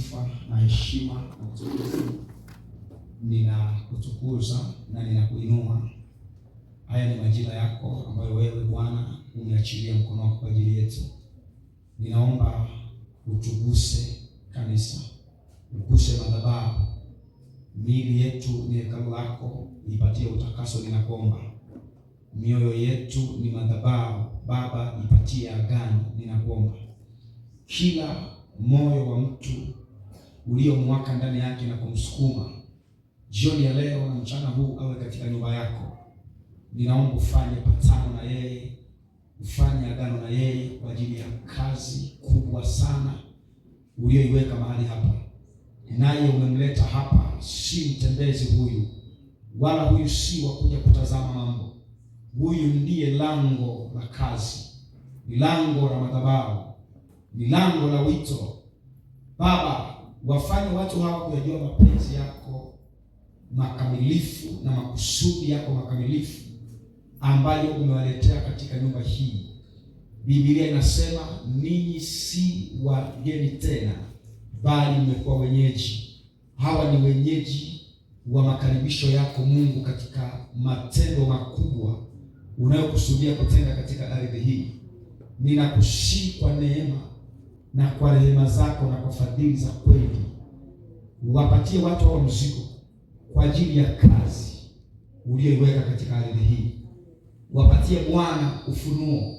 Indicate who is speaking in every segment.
Speaker 1: sifa na heshima na utukufu. Ninakutukuza na ninakuinua. Haya ni majira yako ambayo wewe Bwana umeachilia mkono wako kwa ajili yetu. Ninaomba utuguse kanisa, uguse madhabahu. Miili yetu ni hekalu lako, ipatie utakaso. Ninakuomba mioyo yetu ni madhabahu, Baba, ipatie agano. Ninakuomba kila moyo wa mtu uliomwaka ndani yake na kumsukuma jioni ya leo na mchana huu awe katika nyumba yako, ninaomba ufanye patano na yeye, ufanye agano na yeye kwa ajili ya kazi kubwa sana uliyoiweka mahali hapa. Naye umemleta hapa, si mtembezi huyu, wala huyu si wa kuja kutazama mambo. Huyu ndiye lango la kazi, ni lango la madhabahu, ni lango la wito. Baba, wafanye watu hawa kuyajua mapenzi yako makamilifu na makusudi yako makamilifu ambayo umewaletea katika nyumba hii. Biblia inasema ninyi si wageni tena, bali mmekuwa wenyeji. Hawa ni wenyeji wa makaribisho yako Mungu, katika matendo makubwa unayokusudia kutenda katika ardhi hii. Ninakusihi kwa neema na kwa rehema zako na kwa fadhili za kweli, wapatie watu hao mzigo kwa ajili ya kazi uliyoiweka katika ardhi hii. Wapatie Bwana ufunuo,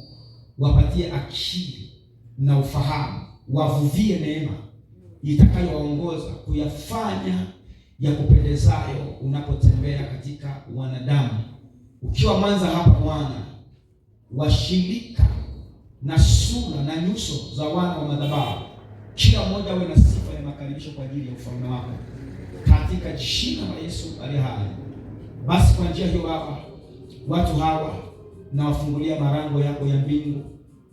Speaker 1: wapatie akili na ufahamu, wavuvie neema itakayowaongoza kuyafanya ya kupendezayo unapotembea katika wanadamu. Ukiwa Mwanza hapa Bwana, washirika na sura na nyuso za wana wa madhabahu, kila mmoja awe na sifa ya makaribisho kwa ajili ya ufalme wako, katika jina la Yesu aliye hai. Basi kwa njia hiyo Baba, watu hawa na wafungulia marango yako ya mbingu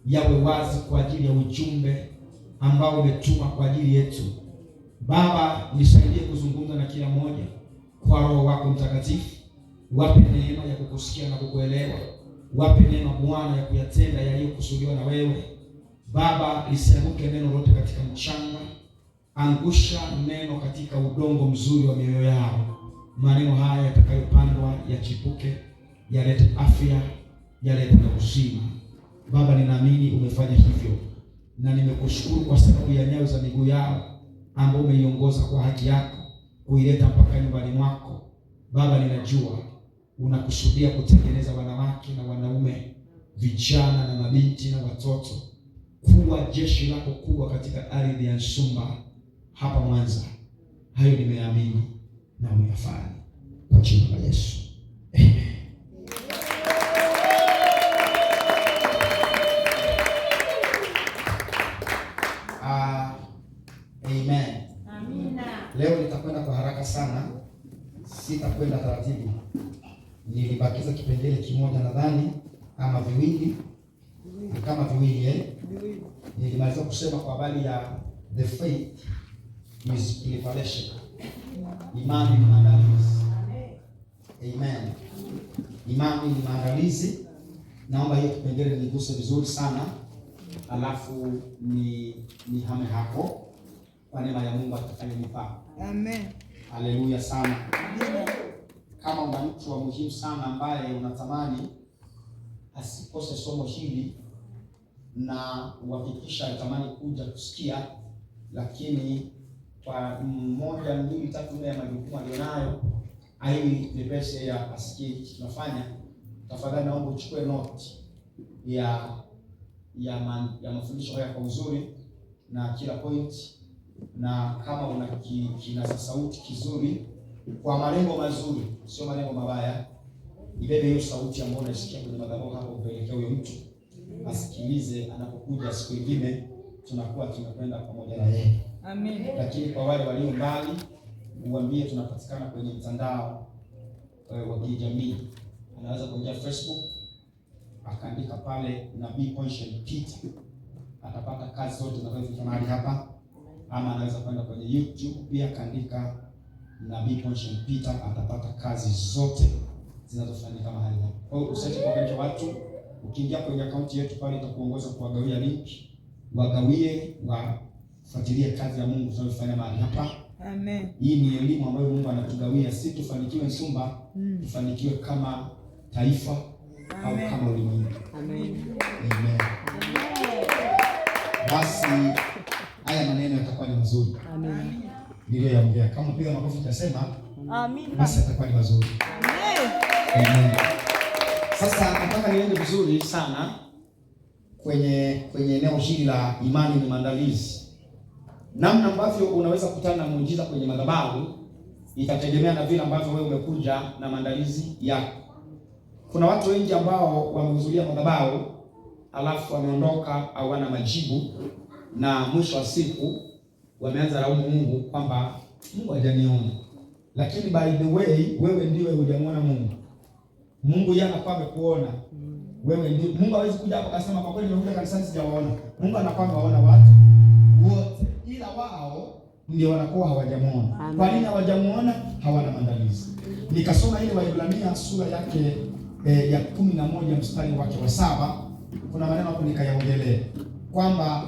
Speaker 1: yawe wazi kwa ajili ya ujumbe ambao umetuma kwa ajili yetu. Baba, nisaidie kuzungumza na kila mmoja kwa Roho wako Mtakatifu. Wape neema ya kukusikia na kukuelewa. Wape neema Bwana ya kuyatenda yaliyokusudiwa na wewe. Baba, lisianguke neno lote katika mchanga. Angusha neno katika udongo mzuri wa mioyo yao. Maneno haya yatakayopandwa yachipuke, yalete afya, yalete na uzima. Baba, ninaamini umefanya hivyo, na nimekushukuru kwa sababu ya nyayo za miguu yao ambao umeiongoza kwa haki yako kuileta mpaka nyumbani mwako. Baba, ninajua unakusudia kutengeneza wanawake na wanaume, vijana na mabinti na watoto, kuwa jeshi lako kubwa katika ardhi ya Nsumba hapa Mwanza. Hayo nimeamini na umeyafanya kwa jina la Yesu. Amen. Amen. Amina. Leo nitakwenda kwa haraka sana, sitakwenda taratibu. Nilibakiza kipengele kimoja nadhani ama viwili. Kama viwili nilimaliza kusema kwa habari ya the faith is preparation. Imani ni maandalizi. Amen. Imani ni maandalizi. Naomba hiyo kipengele niguse vizuri sana, alafu ni hame hapo kwa neema ya Mungu atakayonipa. Amen. Haleluya sana. Amen. Kama una mtu wa muhimu sana ambaye unatamani asikose somo hili na uhakikisha atamani kuja kusikia, lakini kwa 1, 2, 3, 4 ya majukumu alionayo haili nepese ya asikie tunafanya, tafadhali naomba uchukue note ya mafundisho haya kwa uzuri na kila point, na kama una kinasa sauti kizuri kwa malengo mazuri, sio malengo mabaya, ibebe hiyo sauti ambayo unasikia kwenye madhabahu hapo, upelekea huyo mtu asikilize anapokuja siku nyingine, tunakuwa tunakwenda pamoja na yeye. Amen. Lakini kwa wale walio mbali, uambie tunapatikana kwenye mtandao wa kijamii. Anaweza kuingia Facebook akaandika pale Nabii Conscious Peter, atapata kazi zote zinazofika mahali hapa, ama anaweza kwenda kwenye YouTube pia akaandika Nabii Conscious Peter, atapata kazi zote zinazofanyika mahali hapa. Kwa hiyo usiache kuangalia watu, ukiingia kwenye akaunti yetu pale itakuongoza kuwagawia link, wagawie fuatilie kazi ya Mungu tunayofanya mahali hapa.
Speaker 2: Amen.
Speaker 1: Hii ni elimu ambayo Mungu anatugawia, si tufanikiwe Nsumba, tufanikiwe kama taifa au kama ulimwengu.
Speaker 2: Amen.
Speaker 1: Amen. Basi haya maneno yatakuwa ni mazuri.
Speaker 2: Amen.
Speaker 1: Niliyoongea kama piga makofi utasema
Speaker 2: amen.
Speaker 1: Basi yatakuwa ni mazuri.
Speaker 2: Amen.
Speaker 1: Amen. Sasa nataka niende vizuri sana kwenye eneo hili la imani ni maandalizi. Namna ambavyo unaweza kukutana na muujiza kwenye madhabahu itategemea na vile ambavyo wewe umekuja na maandalizi yako. Kuna watu wengi ambao wamehudhuria madhabahu alafu wameondoka hawana majibu, na mwisho wa siku wameanza laumu Mungu kwamba Mungu hajaniona. Lakini by the way, wewe ndiwe hujamwona Mungu. Mungu yeye anakuwa amekuona. Wewe ndiye. Mungu hawezi kuja hapo akasema kwa kweli nimekuja kanisani sijawaona. Mungu anakuwa amewaona watu wote, ila wao ndio wanakuwa hawajamuona. Kwa nini hawajamuona? Hawana maandalizi. Nikasoma ile Waebrania sura yake ya 11 mstari wake wa 7, kuna maneno hapo nikayaongelea kwamba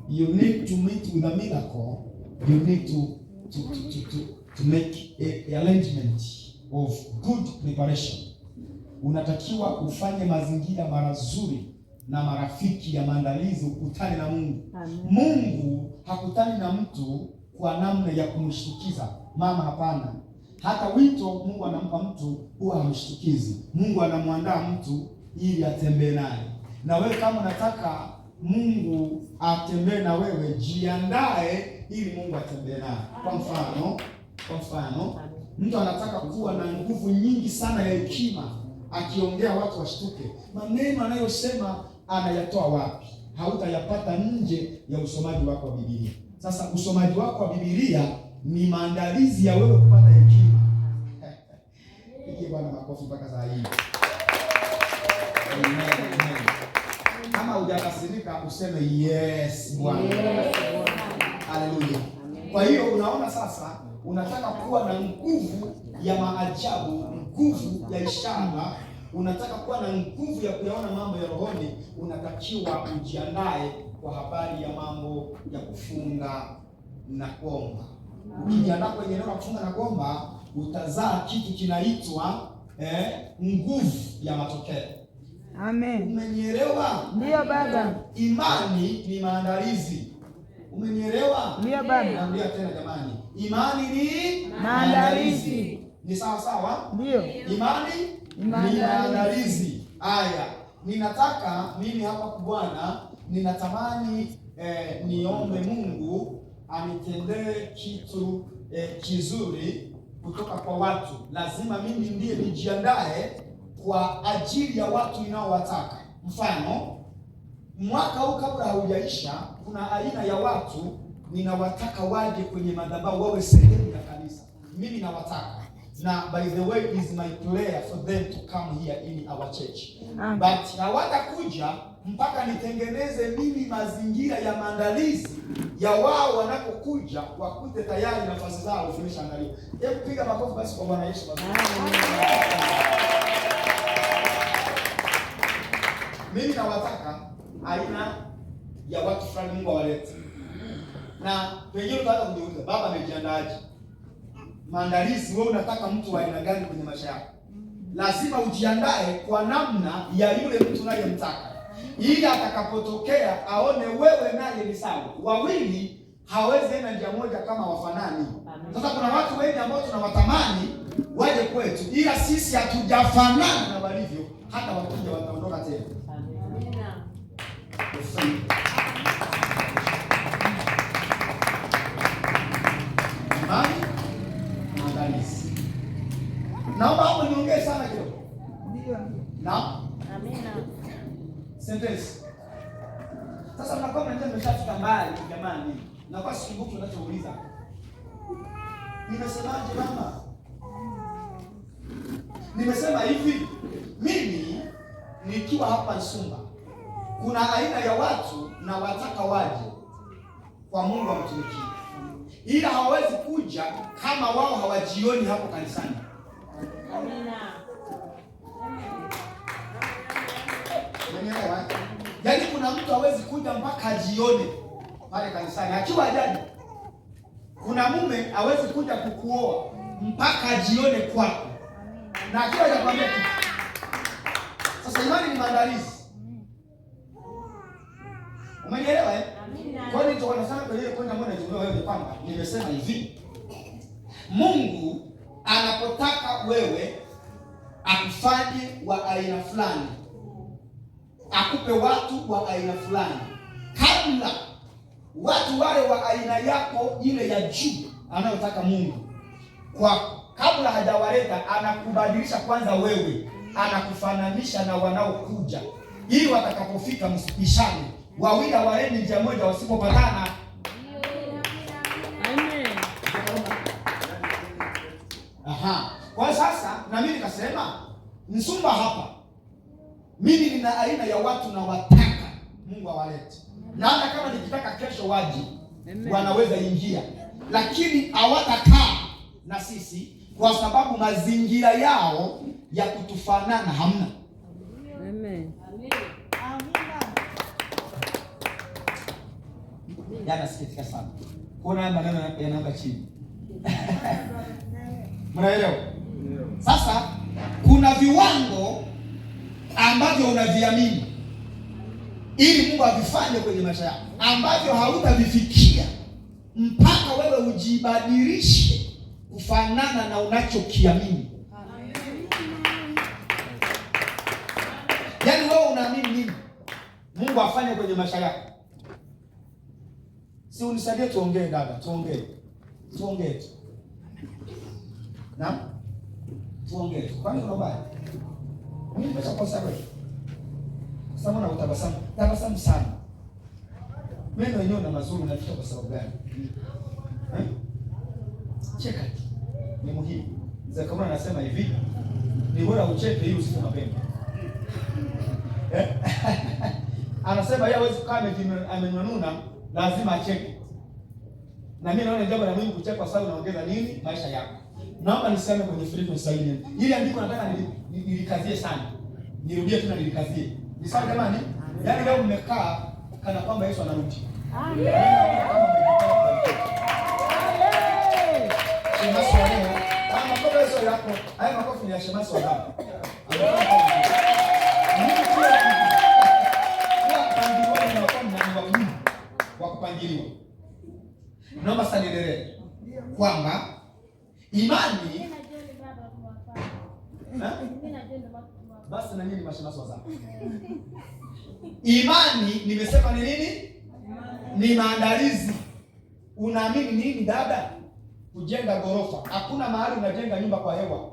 Speaker 1: you need to meet with a miracle, you need to make a arrangement of good preparation. Unatakiwa ufanye mazingira mazuri na marafiki ya maandalizi ukutane na Mungu. Amen. Mungu hakutani na mtu kwa namna ya kumshtukiza. Mama, hapana. Hata wito Mungu anampa mtu huwa hamshtukizi. Mungu anamwandaa mtu ili atembee naye. Na wewe kama unataka Mungu atembee na wewe, jiandae ili Mungu atembee naye. Kwa mfano, mtu anataka kuwa na nguvu nyingi sana ya hekima, akiongea watu washtuke. Maneno anayosema anayatoa wapi? Hautayapata nje ya usomaji wako wa Biblia. Sasa usomaji wako wa Biblia ni maandalizi ya wewe kupata hekima. Pigie Bwana makofi mpaka saa hii. Amen. Kama hujakasirika useme yes Bwana. Haleluya. Kwa hiyo unaona sasa, unataka kuwa na nguvu ya maajabu, nguvu ya ishara, unataka kuwa na nguvu ya kuyaona mambo ya rohoni, unatakiwa ujiandae kwa habari ya mambo ya kufunga na kuomba. Ukijiandaa kwenye eneo la kufunga na kuomba, utazaa kitu kinaitwa nguvu ya matokeo.
Speaker 2: Amen.
Speaker 1: Umenielewa?
Speaker 2: Ndio baba.
Speaker 1: Imani ni maandalizi. Umenielewa?
Speaker 2: Ndio baba.
Speaker 1: Naambia tena jamani, imani ni
Speaker 2: maandalizi.
Speaker 1: Ni sawa sawa?
Speaker 2: Ndio.
Speaker 1: Imani ni maandalizi. Haya, ninataka mimi hapa Bwana, ninatamani niombe Mungu anitendee kitu kizuri kutoka kwa watu. Lazima mimi ndiye nijiandae kwa ajili ya watu ninaowataka. Mfano, mwaka huu kabla haujaisha, kuna aina ya watu ninawataka waje kwenye madhabahu wawe sehemu ya kanisa. Mimi nawataka. Na by the way is my prayer for them to come here in our church. But hawatakuja mpaka nitengeneze mimi mazingira ya maandalizi ya wao wanapokuja wakute tayari nafasi zao zimeshaandaliwa. Hebu piga makofi basi kwa Bwana Yesu. Mimi nawataka aina ya watu fulani Mungu awalete. Na pengine utaanza kujiuliza, baba amejiandaaje? Maandalizi, wewe unataka mtu wa aina gani kwenye maisha yako? Lazima ujiandae kwa namna ya yule mtu unayemtaka, ili atakapotokea aone wewe naye ni sawa. Wawili hawezi enda njia moja kama wafanani. Sasa kuna watu wengi ambao tunawatamani waje kwetu, ila sisi hatujafanana na walivyo. Hata wakija wataondoka tena. Amina. Imani, maandalizi. Naomba hapo niongee sana kidogo.
Speaker 2: Ndio.
Speaker 1: Na?
Speaker 2: Amina.
Speaker 1: Sentence. Sasa mnakuwa mnaenda mmeshafika mbali jamani. Na kwa sikumbuki unachouliza. Nimesemaje mama? Nimesema hivi, mimi nikiwa hapa Nsumba, kuna aina ya watu na wataka waje kwa Mungu amtumikie. Ila hawawezi kuja kama wao hawajioni hapo kanisani. Amina. Yaani kuna mtu hawezi kuja mpaka ajione. pale kanisani akiwa hajaja. Kuna mume hawezi kuja kukuoa mpaka ajione kwako. Na akiwa hajakwambia kitu. Sasa imani ni maandalizi. Umenielewa eh? Kwa nini tuko nasema kwa ile kwenda mbona ndio wewe kwamba nimesema hivi. Mungu anapotaka wewe akufanye wa aina fulani, akupe watu wa aina fulani, kabla watu wale wa aina yako ile ya juu anayotaka Mungu kwako, kabla hajawaleta anakubadilisha kwanza wewe, anakufananisha na wanaokuja, ili watakapofika msipishane, wawili waende njia moja wasipopatana. Aha. Kwa sasa na mimi nikasema Nsumba hapa, mimi nina aina ya watu na wataka Mungu awalete. Na hata kama nikitaka kesho waje, wanaweza ingia, lakini hawatakaa na sisi kwa sababu mazingira yao ya kutufanana hamna. Amen. Jana sikitika sana kuna maneno yanaanga chini. Mnaelewa? Sasa kuna viwango ambavyo unaviamini ili Mungu avifanye kwenye maisha yako, ambavyo hautavifikia mpaka wewe ujibadilishe kufanana na unachokiamini. Yaani wewe unaamini nini Mungu afanye kwenye maisha yako? Si unisaidie tuongee dada, tuongee. Na? Tuongee. Kwani kuna baya? Mimi nimeshakosa wewe. Sasa mbona utabasamu? Tabasamu sana. Mimi wenyewe na mazuri naficha kwa sababu gani? Cheka. Ni muhimu. Mzee kama anasema hivi, ni bora ucheke ili usife mapema. Anasema yeye hawezi kama amenununa, lazima acheke. Na mimi naona jambo la muhimu kucheka kwa sababu unaongeza nini? Maisha yako. Naomba niseme kwenye frequency ile. Ile andiko nataka nilikazie sana. Nirudie tena nilikazie. Ni sawa jamani? Yaani leo mmekaa kana kwamba Yesu anarudi. Amen. Shemasi wa leo. Makofi Yesu yako. Haya makofi ni ya shemasi wa leo. Wakupangiliwa. Naomba sana niendelee kwamba imani basi na nini mashemasi wazao. Imani nimesema ni nini? Ni maandalizi. Unaamini nini dada? Kujenga ghorofa. Hakuna mahali unajenga nyumba kwa hewa.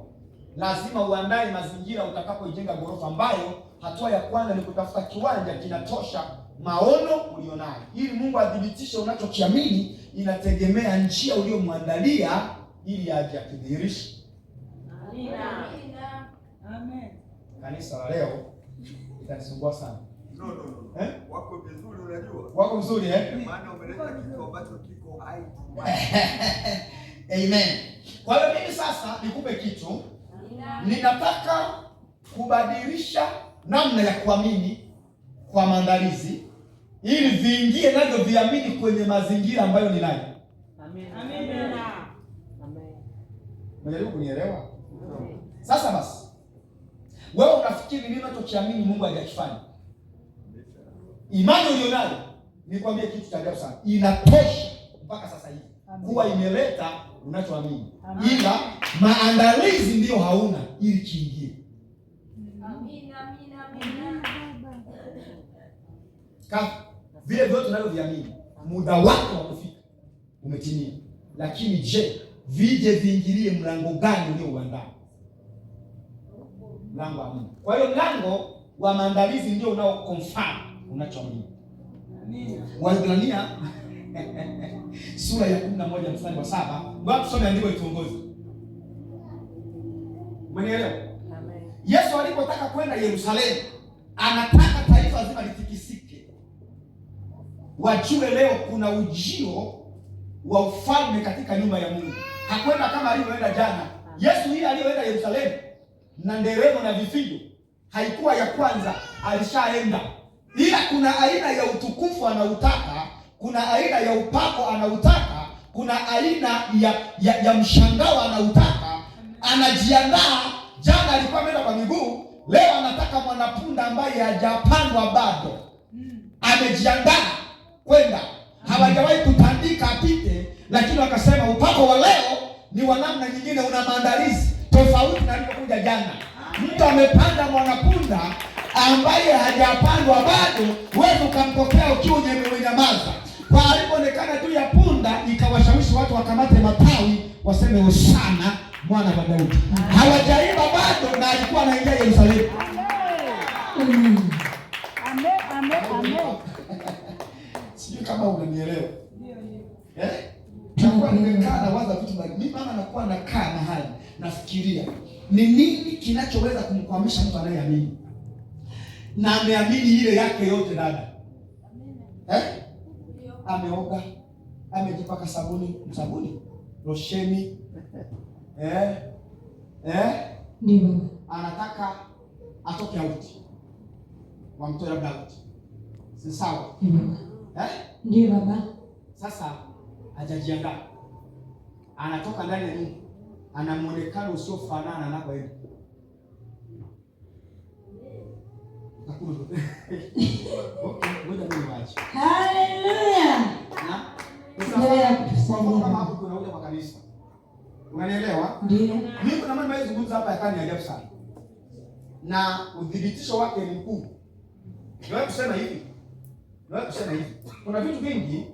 Speaker 1: Lazima uandae mazingira utakapoijenga ghorofa, ambayo hatua ya kwanza ni kutafuta kiwanja kinatosha maono ulionayo. Ili Mungu adhibitishe unachokiamini, inategemea njia uliyomwandalia ili aje akidhihirishe. Amina. Amen. Kanisa la leo itanisumbua sana.
Speaker 3: No. Wako vizuri unajua?
Speaker 1: Wako vizuri
Speaker 3: Maana umeleta kitu ambacho kiko hai.
Speaker 1: Amen. Kwa hiyo mimi sasa nikupe kitu. Ninataka kubadilisha namna ya kuamini kwa maandalizi ili viingie navyo viamini kwenye mazingira ambayo ni nayo. Amen. Amen. Unajaribu kunielewa? Sasa basi, wewe unafikiri nini unachokiamini Mungu hajakifanya? Imani ulionayo, nikwambie kitu cha ajabu sana, inatosha mpaka sasa hivi kuwa imeleta unachoamini, ila maandalizi ndiyo hauna ili kiingie. Amina. Vile vyote unavyoviamini muda wako wa kufika umetimia, lakini je, vije viingilie mlango gani uliouandaa? Mlango wa Mungu. Kwa hiyo mlango wa maandalizi ndio unao confirm unachoamini. Amina. Waebrania sura ya 11 mstari wa 7, ngoja tusome andiko ituongoze. Umenielewa? Amen. Yesu alipotaka kwenda Yerusalemu, anataka taifa zima litikisike. Wajue leo kuna ujio wa ufalme katika nyumba ya Mungu. Hakwenda kama alivyoenda jana. Yesu hii aliyoenda Yerusalemu na nderemo na vifijo haikuwa ya kwanza, alishaenda. Ila kuna aina ya utukufu anautaka kuna aina ya upako anautaka, kuna aina ya mshangao anautaka. Anajiandaa. Jana alikuwa ameenda kwa miguu, leo anataka mwanapunda ambaye hajapandwa bado. Amejiandaa kwenda, hawajawahi kutandika apite, lakini wakasema upako wa leo ni wa namna nyingine, una maandalizi tofauti na alipokuja jana. Mtu amepanda mwanapunda ambaye hajapandwa bado, wewe ukampokea ukiwa umenyamaza. Kwa alipoonekana juu ya punda, ikawashawishi watu wakamate matawi waseme Hosana mwana wa Daudi. Hawajaiba bado na alikuwa anaingia Yerusalemu.
Speaker 2: Amen. Amen. Amen.
Speaker 1: Sijui kama unanielewa. Nakuwa nimekaa na waza vitu mbali. Mimi mama nakuwa nakaa mahali nafikiria ni nini kinachoweza kumkwamisha mtu anayeamini na ameamini ile yake yote dada. Ameoga, amejipaka sabuni, losheni.
Speaker 4: Ndio.
Speaker 1: Anataka atoke out. Wamtoe labda out. Si sawa?
Speaker 4: Ndio baba.
Speaker 1: Sasa hajajiandaa. Anatoka ndani ya nyumba. Ana muonekano usiofanana anapoenda. Okay, ngoja mimi waache.
Speaker 4: Haleluya.
Speaker 1: Kama hapo tunakuja kwa kanisa. Unanielewa?
Speaker 4: Ndio.
Speaker 1: Mimi kuna mambo yazungumza hapa yakani ajabu sana. Na udhibitisho wake ni mkuu. Ndio kusema hivi. Kuna vitu vingi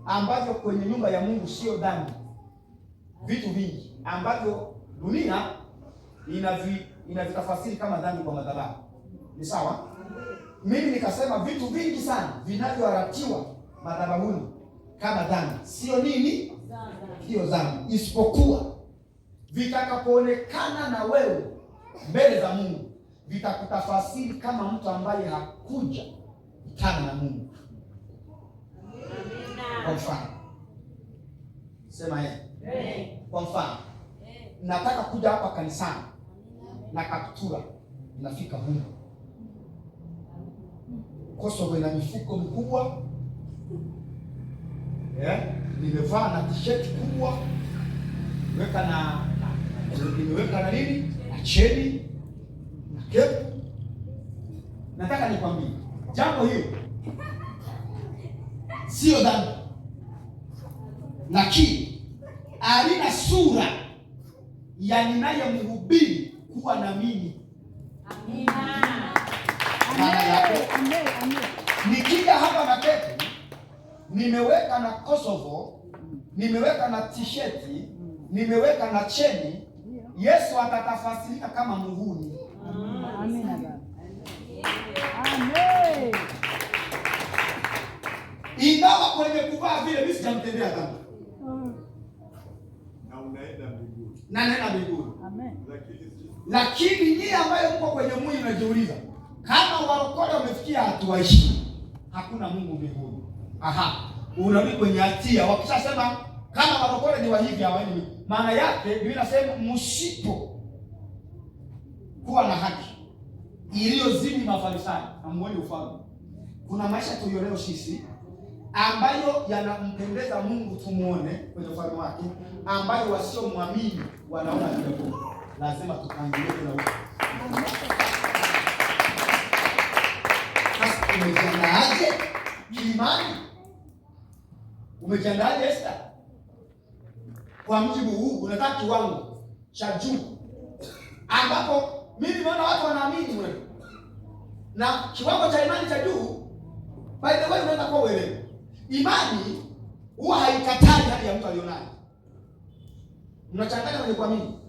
Speaker 1: ambavyo kwenye nyumba ya Mungu sio dhambi. Vitu vingi ambavyo dunia inavitafasiri kama dhambi kwa madhabahu. Ni sawa? Mimi nikasema vitu vingi sana vinavyoaratiwa madhabahuni kama dhambi sio nini? Sio dhambi, isipokuwa vitakapoonekana na wewe mbele za Mungu vitakutafasiri kama mtu ambaye hakuja kutana na Mungu. Kwa mfano, sema kwa mfano, nataka kuja hapa kanisani na kaptura inafika huko. Kosovo ina mifuko mikubwa. Nimevaa na t-shirt kubwa. Nimeweka na nini? Na cheni, na kepu. Nataka nikwambie, jambo hilo sio dhambi. Lakini alina sura ya ninayemhubiri kuwa na mimi.
Speaker 2: Amina. Amen.
Speaker 1: Nikija hapa na kepu, nimeweka na Kosovo, nimeweka na t-shirt, nimeweka na cheni, Yesu atatafasirika kama muhuni.
Speaker 2: Amina baba. Amen.
Speaker 1: Ingawa kwenye kuvaa vile mimi sijamtendea dhambi.
Speaker 3: Na unaenda mbinguni.
Speaker 1: Na nenda mbinguni.
Speaker 2: Amen.
Speaker 1: Lakini nyinyi ambayo mko kwenye mwili mnajiuliza, kama warokole wamefikia hatua hii, hakuna Mungu mbinguni. Unarudi kwenye hatia. Wakishasema kama warokole ni wa hivi hawaendi, maana yake Biblia inasema msipo kuwa na haki iliyozidi Mafarisayo hamuoni ufalme. Kuna maisha tulionao sisi ambayo yanampendeza Mungu tumuone kwenye ufalme wake, ambayo wasiomwamini wanaona kidogo. Lazima tupangilie na huko. Sasa umejiandaaje kiimani? Umejiandaaje Esther? Kwa mjibu huu unataka kiwango cha juu ambapo mimi naona watu wanaamini wewe. Na kiwango cha imani cha juu, by the way, unaweza kuwa uelewe. Imani huwa haikatai hali ya mtu alionayo. Mnachanganya kwenye kuamini.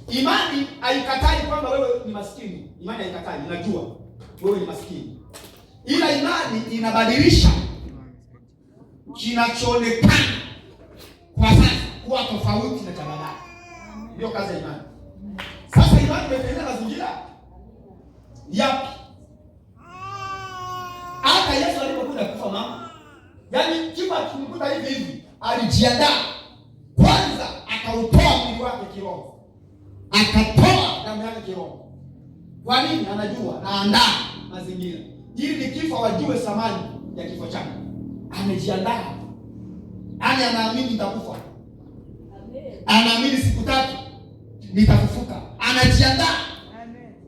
Speaker 1: Imani haikatai kwamba wewe ni maskini. Imani haikatai, inajua wewe ni maskini. Ila imani inabadilisha kinachoonekana kwa sasa kuwa tofauti na cha baadaye. Ndio kazi ya imani. Sasa imani imetengeneza mazingira yapi? Hata Yesu alipokuja kufa mama, yaani kifo kimkuta hivi, alijiandaa kwanza, akautoa mwili wake kiroho, akatoa damu yake kiroho. Kwa nini? Anajua naandaa mazingira ili ni kifo wajue thamani ya kifo chake. amejiandaa. Yaani anaamini nitakufa. Anaamini siku 3 nitafufuka. Anajiandaa.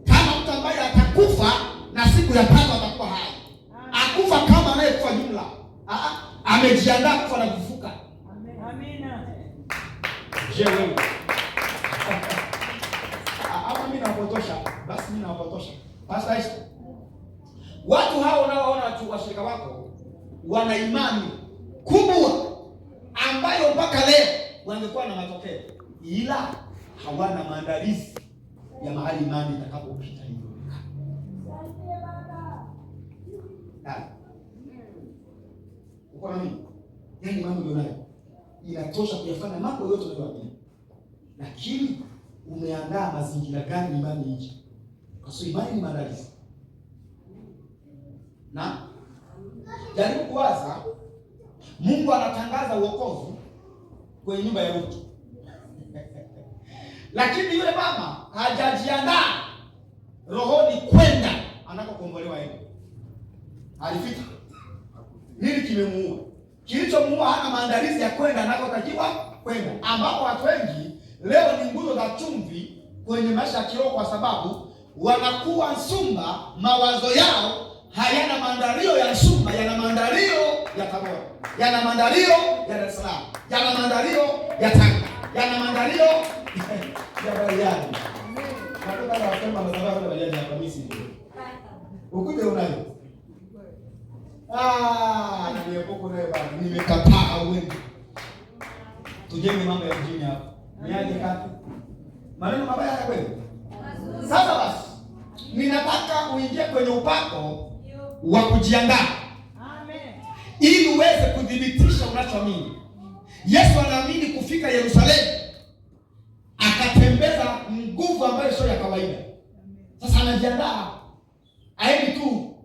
Speaker 1: Kama mtu ambaye atakufa na siku ya 5 atakuwa hai. Akufa kama anayekufa jumla. Amejiandaa kufa na kufufuka. Amina. Je, wewe? Ama mimi nawapotosha? Basi mimi nawapotosha. Pastor Esther. Watu hao unaoona washirika wako wana imani kubwa ambayo mpaka leo wangekuwa na matokeo, ila hawana maandalizi ya mahali imani itakapopita hivyo. Uko na mimi? Yaani mambo ulionayo inatosha kuyafanya mambo yote unayoamini. Lakini umeandaa mazingira gani imani ije? Kwa sababu imani ni maandalizi. Na jaribu kuwaza, Mungu anatangaza wokovu kwenye nyumba ya Rutu. Lakini yule mama hajajiandaa rohoni kwenda anakokombolewa yeye. Alifika. Nini kimemuua? Kilichomuua hana maandalizi ya kwenda anakotakiwa kwenda. Ambapo watu wengi leo ni nguzo za chumvi kwenye maisha ya kiroho, kwa sababu wanakuwa Nsumba, mawazo yao hayana maandalio ya Nsumba, yana maandalio ya Tabora, yana maandalio ya Dar es Salaam, yana maandalio ya Tanga, yana maandalio ya Bariadi. Nataka na wasema mazao ya Bariadi hapa mimi. Ukuje unayo. Na niepoko naye bana. Nimekataa wewe. Tujenge mambo ya mjini hapa. Niaje kati? Maneno mabaya ya kweli. Sasa basi, ninataka uingie kwenye upako wa kujiandaa. Amen. Ili uweze kudhibitisha unachoamini. Yesu anaamini kufika Yerusalemu, akatembeza nguvu ambayo sio ya kawaida. Sasa anajiandaa. Haendi tu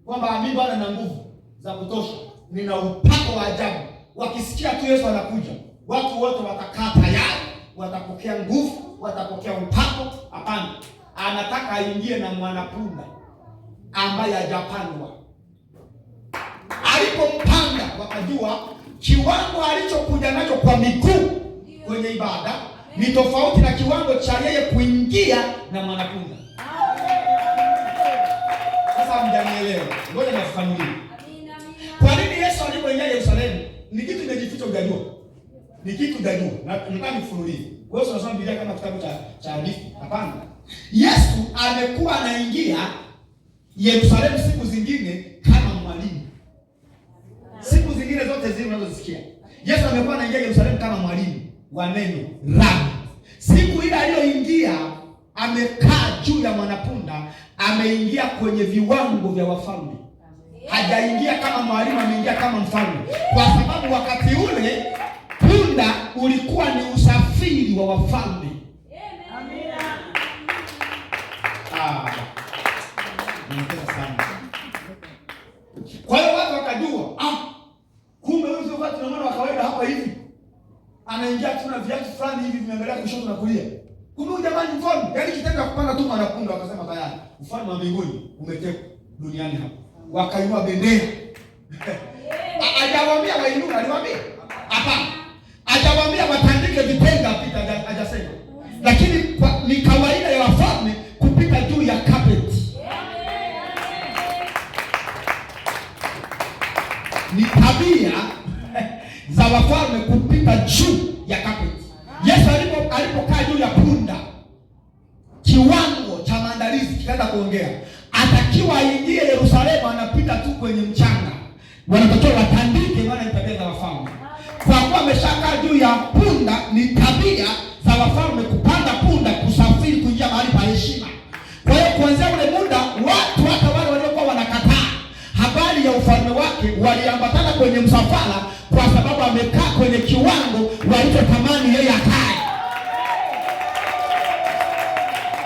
Speaker 1: kwamba mimi Bwana na nguvu za kutosha, nina upako wa ajabu. Wakisikia tu Yesu anakuja, watu wote watakaa tayari, watapokea nguvu, watapokea upako. Hapana. Anataka aingie na mwanapunda ambaye hajapandwa. Alipompanda wakajua kiwango alichokuja nacho kwa miguu kwenye ibada ni tofauti na kiwango cha yeye kuingia na mwanapunda. Sasa mjanielewa. Ngoja nifafanulie. Kwa nini Yesu alipoingia Yerusalemu ni kitu kimejificha hujajua. Ni kitu hujajua. Na nataka nifunulie. Wewe unasoma Biblia kama kitabu cha hadithi. Hapana. Yesu amekuwa anaingia Yerusalemu siku zingine kama mwalimu. Siku zingine zote zile unazosikia, Yesu amekuwa anaingia Yerusalemu kama mwalimu wa neno Rabi. Siku ile aliyoingia amekaa juu ya mwanapunda, ameingia kwenye viwango vya wafalme. Hajaingia kama mwalimu, ameingia kama mfalme. Kwa sababu wakati ule punda ulikuwa ni usafiri wa wafalme. Amina. Sana. Kwa hiyo watu wakajua, kumbe huyu sio watu tunaona wa kawaida hapa hivi. Anaingia tu na viatu fulani hivi vimeangalia kushoto na kulia. Kumbe huyu jamani mfalme, yaani kitendo cha kupanda tu mwanapunda, wakasema tayari ufalme wa mbinguni umetekwa duniani hapa. Wakainua bendera. Hajawaambia wainue, aliwaambia? Hapana. Hajawaambia watandike vitenga pita, hajasema. Lakini ni kawaida ya wafalme kupita juu ya carpet. Ni tabia za wafalme kupita juu ya carpet. Yesu alipokaa juu ya punda, kiwango cha maandalizi kikaanza kuongea. Atakiwa aingie Yerusalemu, anapita tu kwenye mchanga. Wanatakiwa watandike, maana ni tabia za wafalme. Kwa kuwa ameshakaa juu ya punda, ni tabia za wafalme kupanda punda, kusafiri, kuingia mahali pa heshima. Kwa hiyo kuanzia ule muda, watu hata wale waliokuwa wanakataa habari ya ufalme wake waliambatana kwenye msafara, kwa sababu amekaa kwenye kiwango walichotamani yeye akae.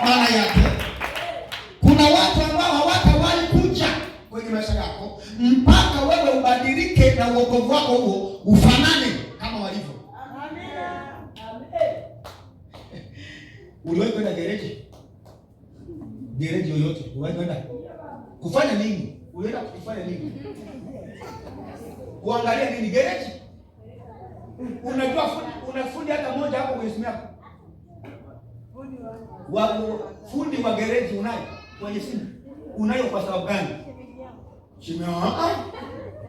Speaker 1: Maana yake kuna watu ambao hawatawahi kuja kwenye maisha yako mpaka wewe ubadilike na uokovu wako huo ufanane kama walivyo. Amina. Uliwahi kwenda gereji? Gereji yoyote uliwahi kwenda? Kufanya nini? Ulienda kufanya nini? Uangalia nini gereji? Unajua fundi hata mmoja hapo kwenye simu yako? Fundi wa gereji unayo kwenye simu? Unayo kwa sababu gani?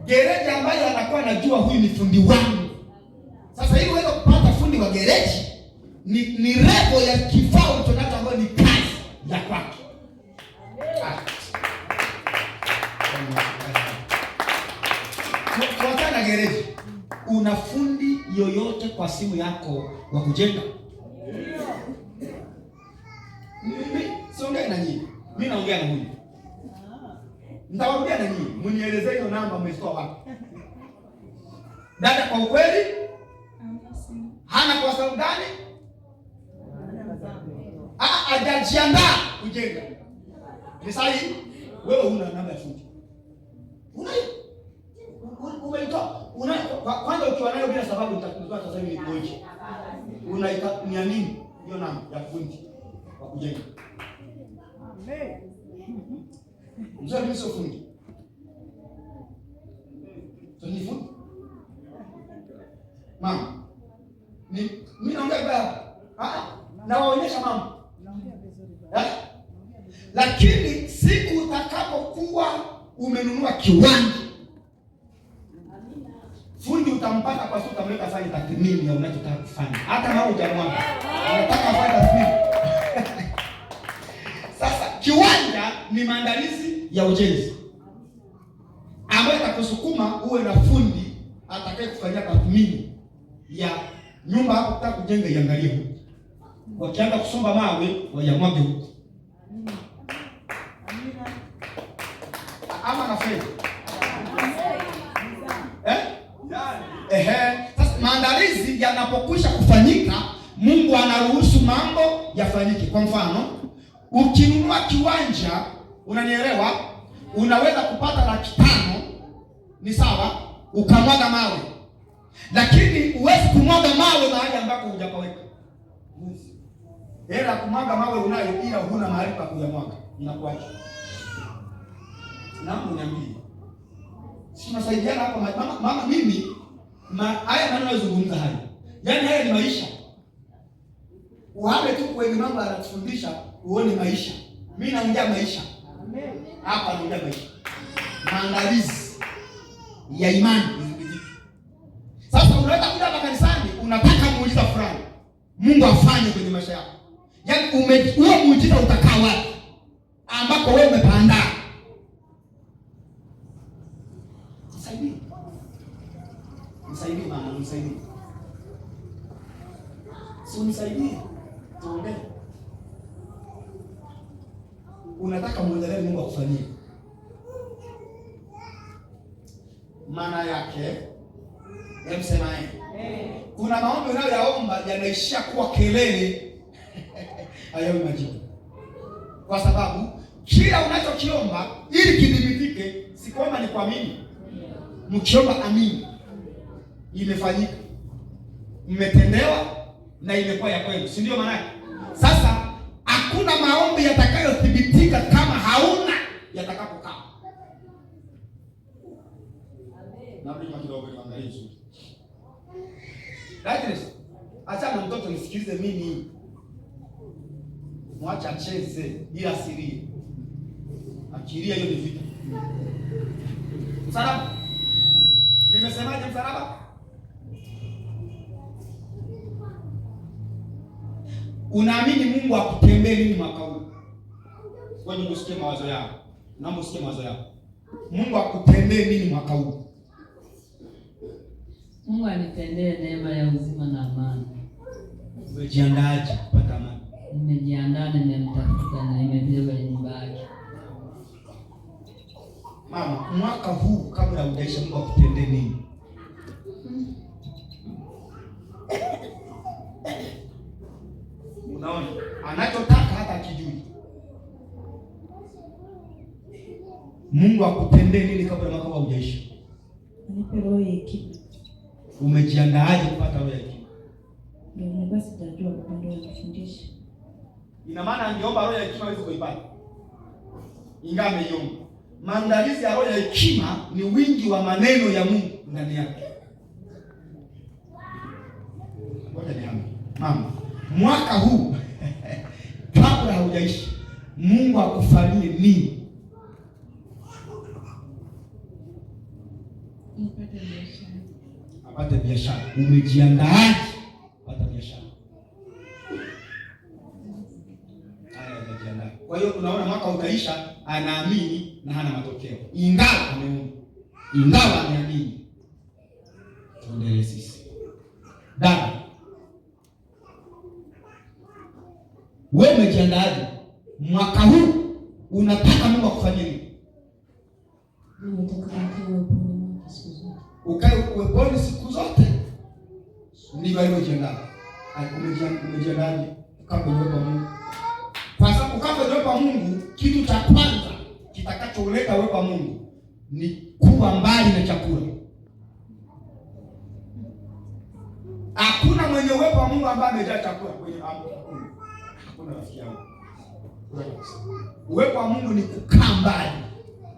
Speaker 1: Gereji ambayo anakuwa anajua huyu ni fundi wangu. Sasa hivi wewe kupata fundi wa gereji ni level ya kifaa ulichonacho ambayo ni kazi ya kwake. Kwa gereji, una fundi yoyote kwa simu yako wa kujenga? Mimi siongei na nyinyi. Mimi naongea na huyu. Nitawaambia na nyinyi, mnielezee hiyo namba mmetoa wapi? Dada, kwa ukweli hana kwa sababu gani? Hajajiandaa kujenga. Ni sahihi. Wewe una namba ya fundi. Unayo? Umeitoa? Kwanza ukiwa nayo bila sababu utakuwa sasa hivi ni ngoje. Unaita ni nini hiyo namba ya fundi wa kujenga? Amen. Mzee mimi sio fundi. Ni fundi. Mama. Mimi naongea baba. Nawaonyesha mama. Lakini siku utakapokuwa umenunua kiwanja, fundi utampata kwa sababu utamweka fanya tathmini ya unachotaka kufanya. Hata kama hujamwanga, unataka afanye tathmini. Sasa kiwanja ni maandalizi ya ujenzi ambayo itakusukuma uwe na fundi atakaye kufanyia tathmini ya nyumba hapo unataka kujenga, iangalie huko. Wakianza kusomba mawe, wayamwage huko. Ama na fedha. Sasa maandalizi yanapokwisha kufanyika, Mungu anaruhusu mambo yafanyike. Kwa mfano, ukinunua kiwanja, unanielewa, unaweza kupata 500,000, ni sawa, ukamwaga mawe. Lakini huwezi kumwaga mawe mahali ambako hujapaweka. Hela kumwaga mawe unayo, ila huna mahali pa kuyamwaga. Inakuaje? Naomba uniambie. Si tunasaidiana hapa mama mimi haya maneno yanazungumza haya. Yaani haya ni maisha. Uhame tu kwenye mambo anatufundisha uone maisha. Mimi naongea maisha. Amen. Hapa naongea maisha. Maandalizi ya imani. Sasa unaweza kuja hapa kanisani unataka muujiza fulani Mungu afanye kwenye maisha yako. Yaani huo muujiza utakaa wapi? Ambako wewe umepanda. Nisaidie mama, nisaidie. Si unisaidie. Tuombe. Unataka muendelee Mungu akufanyie. Maana yake sema kuna maombi unayoyaomba yanaishia kuwa kelele. Hayo majibu. Kwa sababu kila unachokiomba ili kidhibitike, si kwamba ni kuamini. Mkiomba amini, imefanyika, mmetendewa na imekuwa ya kwenu, si ndio? Maana sasa hakuna maombi yatakayothibitika kama hauna yatakapokaa. Naomba kidogo niangalie vizuri. Lakini acha na mtoto nisikilize mimi. Mwacha acheze ila sirie. Akilia hiyo ni vita. Msalaba. Nimesemaje msalaba? Unaamini Mungu akutendee nini mwaka huu? Wewe usikie mawazo yako. Naomba usikie mawazo yako. Mungu akutendee nini mwaka huu?
Speaker 5: Mungu anitendee neema ya uzima na amani.
Speaker 1: Umejiandaaje kupata amani?
Speaker 5: Nimejiandaa, nimemtafuta na nimebeba nyumba yake.
Speaker 1: Mama, mwaka huu kabla hujaisha Mungu akutendee nini? Unaona? Anachotaka hata akijui. Mungu akutendee nini kabla mwaka huu hujaisha?
Speaker 4: Nipe roho ya hekima.
Speaker 1: Umejiandaaje kupata roho ya hekima?
Speaker 4: Ndio basi tutajua upande wa kufundisha.
Speaker 1: Ina maana angeomba roho ya hekima hawezi kuipata. Ingawa ameiomba. Maandalizi ya roho ya hekima ni wingi wa maneno ya Mungu. ndani yake. Ngoja niambie mama, mwaka huu kabla haujaisha, Mungu akufanyie nini? Apate biashara. Umejiandaaje kupata biashara? Haya, umejiandaa. Kwa hiyo unaona mwaka utaisha, anaamini na hana matokeo, ingawa ameomba, ingawa ameamini. Tuendelee sisi. Dada, wewe umejiandaaje? Mwaka huu unataka Mungu akufanyie nini? Ukae uweponi siku zote. Ndivyo alivyojiandaa. Umejiandaaje? Ukaa kwenye uwepo wa Mungu. Kwa sababu ukaa kwenye uwepo wa Mungu, kitu cha kwanza kitakacholeta uwepo wa Mungu ni kuwa mbali na chakula. Hakuna mwenye uwepo wa Mungu ambaye amejaa chakula kwenye hapo. Hakuna rafiki yangu. Uwepo wa Mungu ni kukaa mbali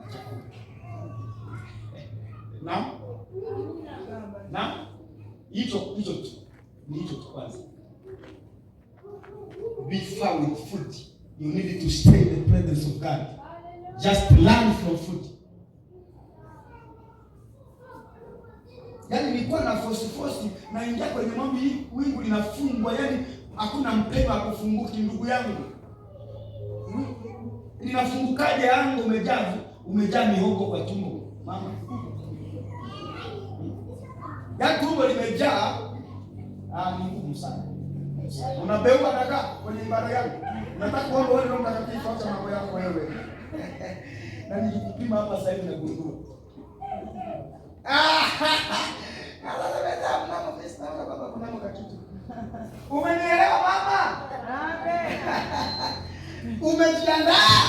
Speaker 1: na chakula. Na hicho kwanza. Be far with food. You need to stay in the presence of God. Just learn from food. Yaani nilikuwa na force naingia kwenye mambo hii, wingu linafungwa, yaani hakuna mpendo wa kufunguki ndugu yangu. Linafungukaje yangu umejaa mihogo kwa tumbo mama? Ya tumbo limejaa ni ngumu sana. Unabeuka daka kwenye ibada yangu. Unataka kuomba wewe Roho Mtakatifu acha mambo yako wewe. Na nikikupima hapa sasa hivi nagundua. Umenielewa mama? Amen. Umejiandaa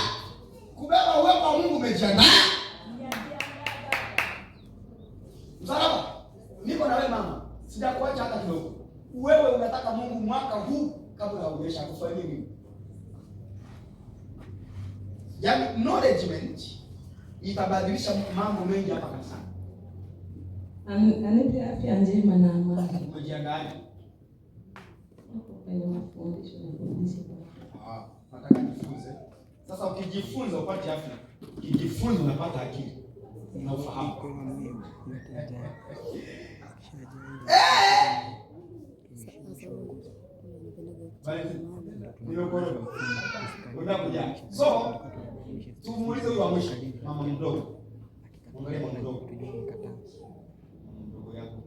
Speaker 1: kubeba uwepo wa Mungu, umejiandaa? Msalaba, niko na wewe mama. Sijakuacha hata kidogo. Wewe unataka Mungu mwaka huu kabla haujaisha akufanyie nini? Yaani knowledgement itabadilisha mambo mengi hapa kanisani.
Speaker 4: Anipe afya njema na amani.
Speaker 1: Umejiandaa?
Speaker 4: Kwenye mafundisho na kufundisha.
Speaker 1: Nataka nifunze. Sasa ukijifunza upate afya. Ukijifunza unapata akili. Unafahamu. So, tumuulize huyu wa mwisho, mama mdogo. Angalia mama mdogo. Mdogo yako.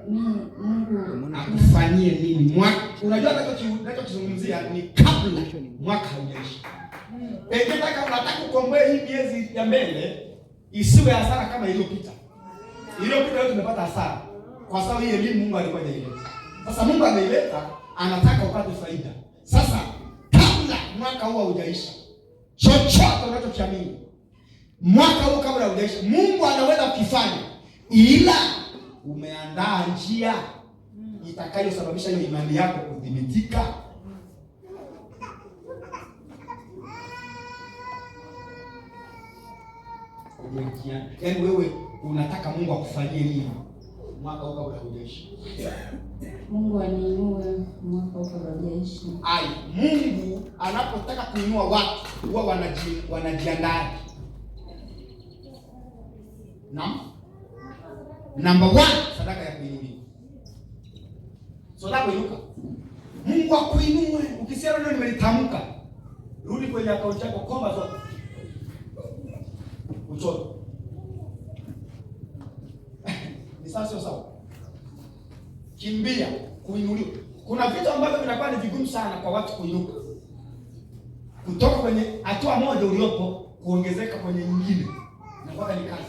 Speaker 1: Mungu akufanyie nini mwaka? Unajua ninachokizungumzia ni kabla mwaka haujaisha. Pekee unataka kukomboa hii miezi ya mbele isiwe hasara kama iliyopita. Iliyopita leo tumepata hasara kwa sababu hii elimu Mungu alikuwa hajaileta. Sasa Mungu ameileta, anataka upate faida. Sasa kabla mwaka huu haujaisha, chochote unachokiamini mwaka huu kabla haujaisha, Mungu anaweza kukifanya, ila umeandaa njia itakayosababisha hiyo imani yako kudhibitika. Yaani wewe unataka Mungu akufanyie nini mwaka huu kabla haujaisha?
Speaker 4: Mungu aniinue mwaka huu kabla haujaisha.
Speaker 1: Mungu anapotaka kuinua watu huwa wanajiandaa. Number 1, sadaka ya kuinuliwa. Sadaka inuka. Mungu akuinue. Ukisema leo nimelitamka, rudi kwenye akaunti yako, komba zote. Uchoto. Ni sasa sawa. Kimbia kuinuliwa. Kuna vitu ambavyo vinakuwa ni vigumu sana kwa watu kuinuka. Kutoka kwenye hatua moja uliopo kuongezeka kwenye nyingine. Na mpaka ni kazi.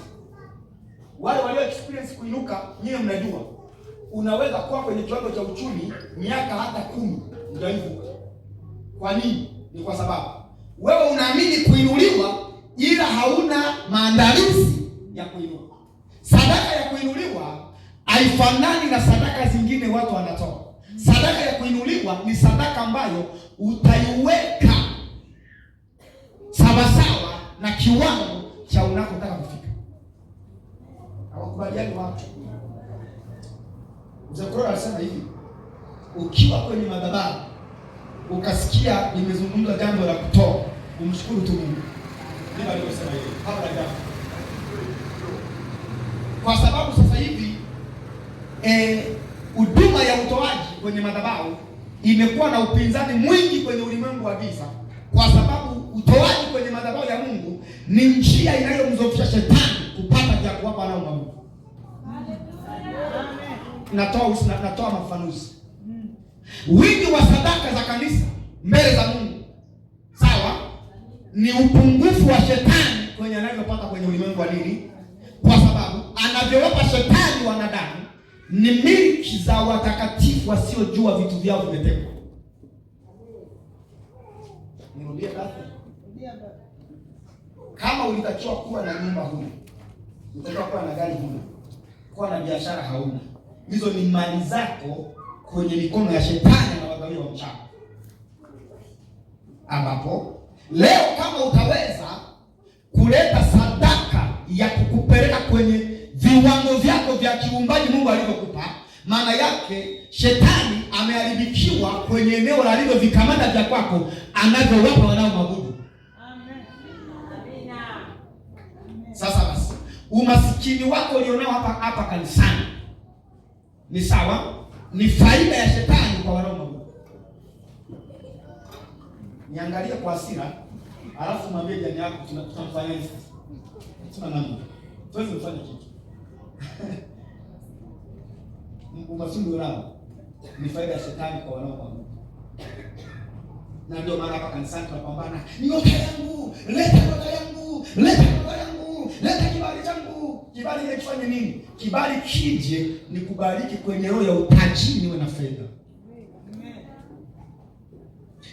Speaker 1: Wale walio experience kuinuka, nyinyi mnajua. Unaweza kuwa kwenye kiwango cha uchumi miaka hata 10 hujainuka. Kwa nini? Ni kwa sababu wewe unaamini kuinuliwa ila hauna maandalizi ya kuinuka. Sadaka ya kuinuliwa haifanani na sadaka zingine watu wanatoa. Sadaka ya kuinuliwa ni sadaka ambayo utaiweka sawasawa na kiwango cha unakotaka kufika. Hawakubaliani watu. Mzee Korora alisema hivi, ukiwa kwenye madhabahu ukasikia nimezungumza jambo la kutoa, umshukuru tu Mungu. Ndio aliyosema hivi. Hapa jambo. Kwa sababu sasa hivi huduma ya utoaji kwenye madhabahu imekuwa na upinzani mwingi kwenye ulimwengu wa giza, kwa sababu utoaji kwenye madhabahu ya Mungu ni njia inayomzofisha shetani kupata vya kuwapa wanaomwabudu. Natoa mafafanuzi. Wingi wa sadaka za kanisa mbele za Mungu, sawa, ni upungufu wa shetani kwenye anavyopata kwenye ulimwengu wa dini, kwa sababu anavyowapa shetani wanadamu ni milki za watakatifu wasiojua vitu vyao vimetekwa. Nirudie basi. Kama ulitakiwa kuwa na nyumba huna, ulitakiwa kuwa na gari huna, kuwa na biashara hauna, hizo ni mali zako kwenye mikono ya shetani na wagawia wa mchana. Ambapo leo kama utaweza kuleta sadaka ya kukupeleka kwenye viwango vyako vya kiumbaji Mungu alivyokupa, maana yake shetani ameharibikiwa kwenye eneo la lilo vikamanda vya kwako anavyowapa wanaomwabudu. Amen. Amina. Sasa basi, umasikini wako ulionao hapa kanisani ni sawa, ni faida ya shetani kwa wanaomwabudu. Niangalie kwa hasira, alafu mwambie jirani yako tunafanya hivi. Tuna namna. Tuweze kufanya kitu. Umasikini wao ni faida ya shetani kwa wanaomwabudu. Na ndio maana hapa kanisani tunapambana, nyota yangu, leta nyota yangu, leta nyota yangu, leta kibali changu. Kibali ile kifanye nini? Kibali kije ni kubariki kwenye roho ya utajiri, niwe na fedha.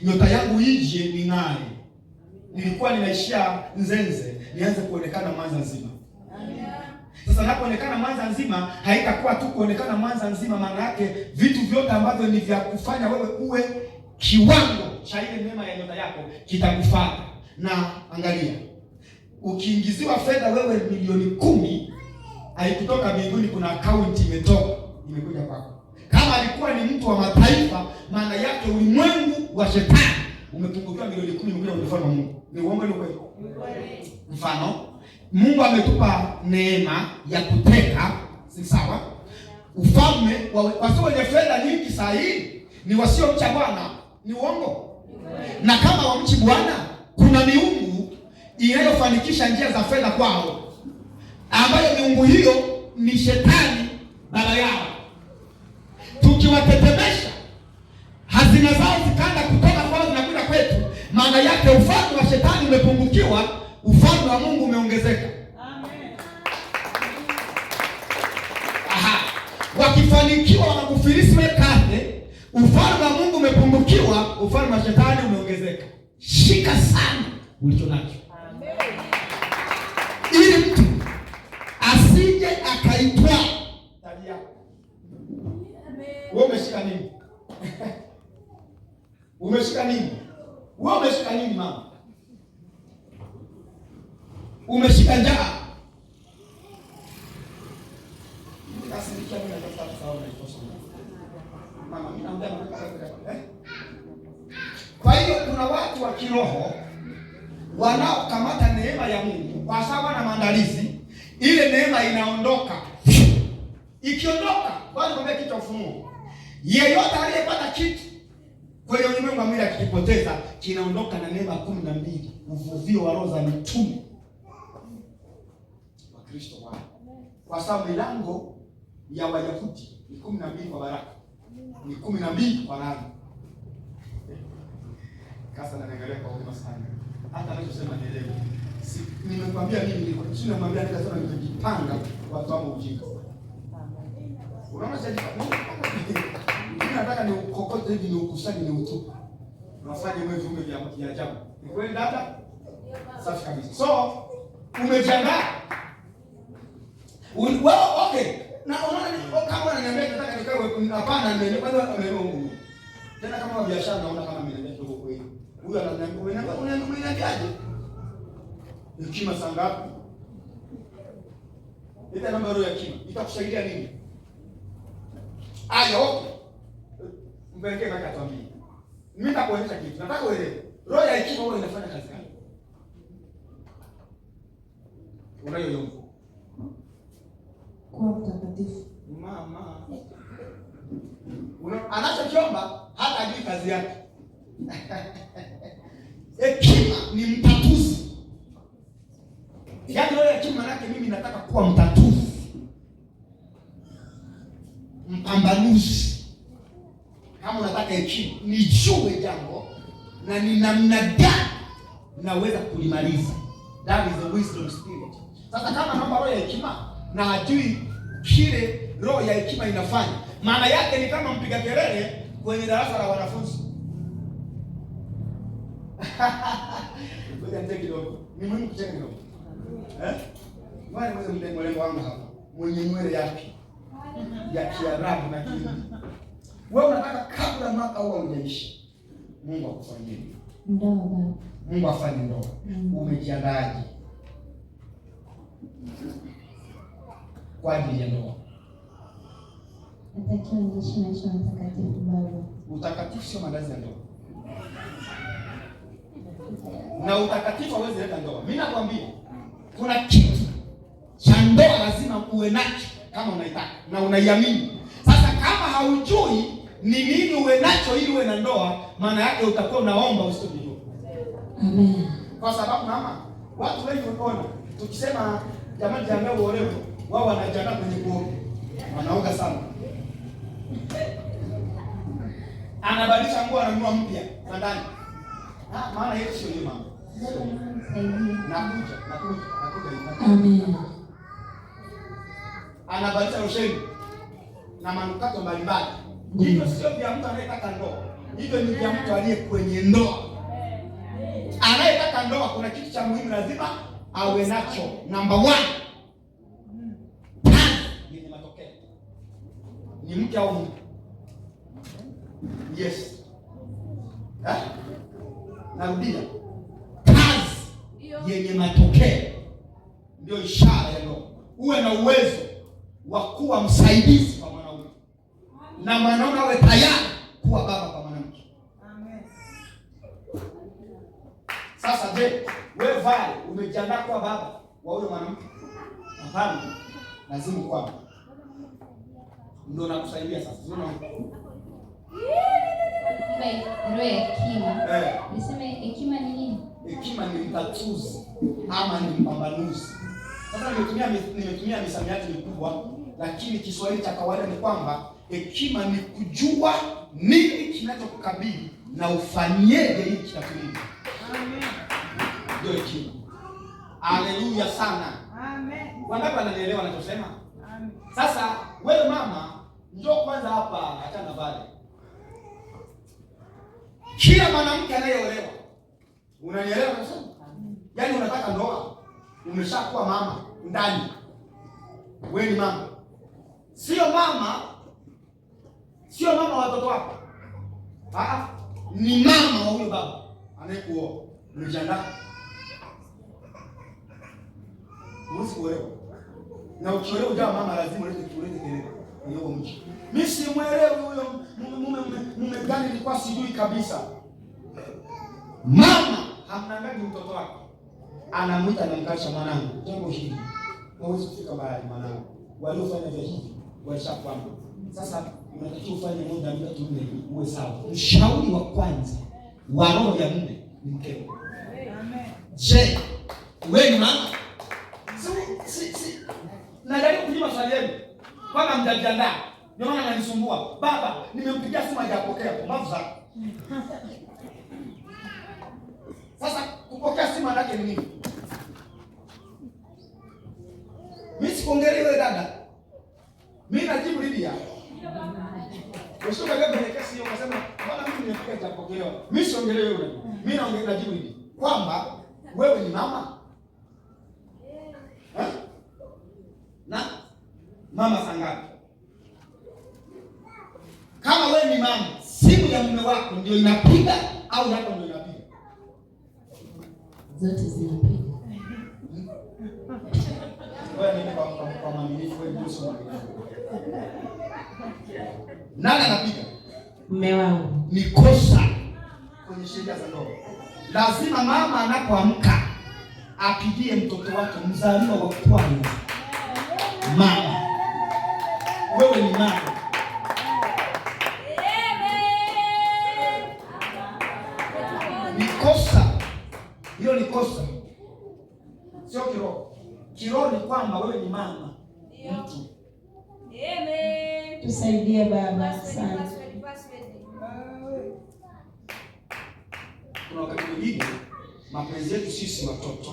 Speaker 1: Nyota yangu ije ning'ae. Nilikuwa ninaishia Nzenze, nianze kuonekana Mwanza nzima. Sasa napoonekana Mwanza nzima, haitakuwa tu kuonekana Mwanza nzima, maana yake vitu vyote ambavyo ni vya kufanya wewe uwe kiwango cha ile neema ya nyota yako kitakufuata. Na angalia, ukiingiziwa fedha wewe milioni 10, haikutoka mbinguni, kuna account imekuja kwako. Kama alikuwa ni mtu wa mataifa, maana yake ulimwengu wa shetani umepungukiwa milioni 10 imekuja kwenye ufalme wa Mungu. Ni uongo ni kweli? Mfano, Mungu ametupa neema ya kuteka, si sawa? Ufalme wasio wenye fedha nyingi saa hii ni wasio mcha Bwana. Ni uongo? Na kama wamchi Bwana, kuna miungu inayofanikisha njia za fedha kwao, ambayo miungu hiyo ni shetani baba yao. Tukiwatetemesha, hazina zao zikaanza kutoka kwao zinakuja kwetu, maana yake ufalme wa shetani umepungukiwa, ufalme wa Mungu umeongezeka. Amen. Wakifanikiwa wanakufilisi wewe kate, ufalme wa Mungu umepungukiwa, ufalme wa shetani umeongezeka. Shika sana ulicho nacho. Amen. Ili mtu asije akaitwa tabia. Wewe umeshika nini? Umeshika nini? Wewe umeshika nini mama? Umeshika njaa. Nikasirikia mimi natafuta sawa na ikosa. Mama mimi naambia Kwa hiyo kuna watu wa kiroho wanaokamata neema ya Mungu kwa sababu na maandalizi, ile neema inaondoka. Ikiondoka, bado kwambia kitu cha ufunuo. Yeyote aliyepata kitu kwenye ulimwengu wa mwili akipoteza, kinaondoka na neema 12, uvuvio wa roho za mitume wa Kristo wao. Kwa sababu milango ya Wayahudi ni 12 kwa baraka, ni 12 kwa laana. Kasa na naangalia kwa huruma sana. Hata anachosema nielewe. Si nimekwambia mimi niko chini, namwambia nikasema nimejipanga watu wangu ujinga. Unaona sasa mimi nataka ni ukokote hivi, ni ukusanye, ni utupe. Unafanya mwe viumbe vya ajabu. Ni kweli dada? Safi kabisa. So, umejiandaa? Okay. Na unaona kama ananiambia nataka nikae, hapana, mimi kwanza Mungu. Tena kama biashara naona kama mimi ndio kweli. Huyu ananiambia unaniambiaje? Hekima saa ngapi? Ita namba roho ya hekima. Itakusaidia nini? Aya, okay. Mbelekee kaka atuambie. Mimi nitakuonyesha kitu. Nataka uelewe. Roho ya hekima huwa inafanya kazi gani? Unayoiona.
Speaker 4: Kuwa mtakatifu.
Speaker 1: Mama. Anachokiomba hata ajui kazi yake. Hekima ni mtatuzi. Yaani roho ya hekima yake mimi nataka kuwa mtatuzi. Mpambanuzi. Kama unataka hekima, nijue jambo na ni namna gani naweza kulimaliza. That is the wisdom spirit. Sasa kama naomba roho ya hekima na hajui kile roho ya hekima inafanya, maana yake ni kama mpiga kelele kwenye darasa la wanafunzi. Ngoja niteke kidogo. Ni muhimu kucheka kidogo. Wale mlengo wangu hapa. Mwenye nywele yake ya Kiarabu na Kihindi. Wewe unataka kabla mwaka huu haujaisha, Mungu akufanyie
Speaker 4: ndoa baba.
Speaker 1: Mungu afanye ndoa. Umejiandaje kwa ajili ya ndoa?
Speaker 4: Natakiwa niishi maisha matakatifu baba.
Speaker 1: Utakatifu sio maandazi ya ndoa. Na utakatifu hauwezi leta ndoa. Mimi nakwambia kuna kitu cha ndoa lazima uwe nacho kama unaitaka na unaiamini. Sasa kama haujui ni nini uwe nacho ili uwe na ndoa, maana yake utakuwa unaomba usitujue.
Speaker 4: Amen.
Speaker 1: Kwa sababu mama, watu wengi wanaona tukisema jamani jiandae uolewe, wao wanajiandaa kwenye kuoga. Wanaoga sana. Anabadilisha nguo ananunua mpya na ndani. Maana hiyo sio hiyo mama. Nakuja.
Speaker 4: Amen.
Speaker 1: Anabadilisha losheni na manukato mbalimbali. Hivyo sio vya mtu anayetaka ndoa. Hivyo ni vya mtu aliye kwenye ndoa. Anayetaka ndoa kuna kitu cha muhimu lazima awe nacho. Number 1. Ni matokeo. Ni mke au mume? Yes. Narudia. Kazi yenye matokeo ndio ishara ya ndoa. Uwe na uwezo wa kuwa msaidizi kwa mwanaume. Na mwanaume awe tayari kuwa baba kwa mwanamke. Amen. Sasa je, wewe vale umejiandaa kuwa baba wa huyo mwanamke? Hapana. Lazima kwa ndio nakusaidia sasa. Unaona?
Speaker 4: Roho ya hekima. Niseme hekima ni nini?
Speaker 1: Hekima ni mtatuzi ama ni mpambanuzi. Sasa nimetumia misamiati mikubwa, lakini Kiswahili cha kawaida ni kwamba hekima ni kujua nini kinachokukabili na ufanyeje ili kitatulie. Amen. Ndio hekima. Haleluya sana. Amen. Wangapi wananielewa ninachosema? Amen. Sasa wewe mama, njoo kwanza hapa, achana pale. Kila mwanamke anayeolewa, unanielewa nasema? Yaani unataka ndoa, umeshakuwa mama ndani. Wewe ni mama. Sio mama wa watoto wako. Ni mama wa huyo baba anayekuoa. Umejiandaa? Mwezi kuolewa. Na ukiolewa jamaa mama lazima ulete kelele kwenye mji. Mimi simuelewi huyo mume gani, nilikuwa sijui kabisa. Mama hamnangaji mtoto wake. Anamuita na mkasha, mwanangu, jambo hili. Hawezi kufika mahali mwanangu. Waliofanya vya hivi walishakwama. Sasa unatakiwa ufanye moja bila tume uwe sawa. Ushauri wa kwanza wa roho ya mume ni mkeo. Amen. Je, wewe ni mama? Najaribu kujibu swali lenu. Kama mtajiandaa. Ndio maana ananisumbua. Baba, nimempigia simu hajapokea. Pumbavu zako. Sasa kupokea simu yake ni nini? Mimi sikuongelea wewe dada. Mimi najibu Lydia. Usitoke leo kwenye kesi hiyo ukasema bwana mimi nimepiga hajapokelewa. Mimi siongelee wewe. Mimi naongelea najibu Lydia. Kwamba wewe ni mama. Na mama sangapi? Kama wewe ni mama, simu ya mume wako ndio inapiga au yako ndio inapiga?
Speaker 4: Zote zinapiga.
Speaker 1: Wewe nini kwa mwaminifu wewe ndio sio. Nani anapiga?
Speaker 4: Mume wangu.
Speaker 1: Ni kosa kwenye sheria za ndoa. Lazima mama anapoamka apigie mtoto wake mzaliwa wa kwanza. Mama, wewe ni mama. Ni kosa. Hiyo ni kosa. Sio kiroho. Kiroho ni kwamba wewe ni mama. Mtu.
Speaker 4: Tusaidie baba sana.
Speaker 1: Kuna wakati mwingine mapenzi yetu sisi watoto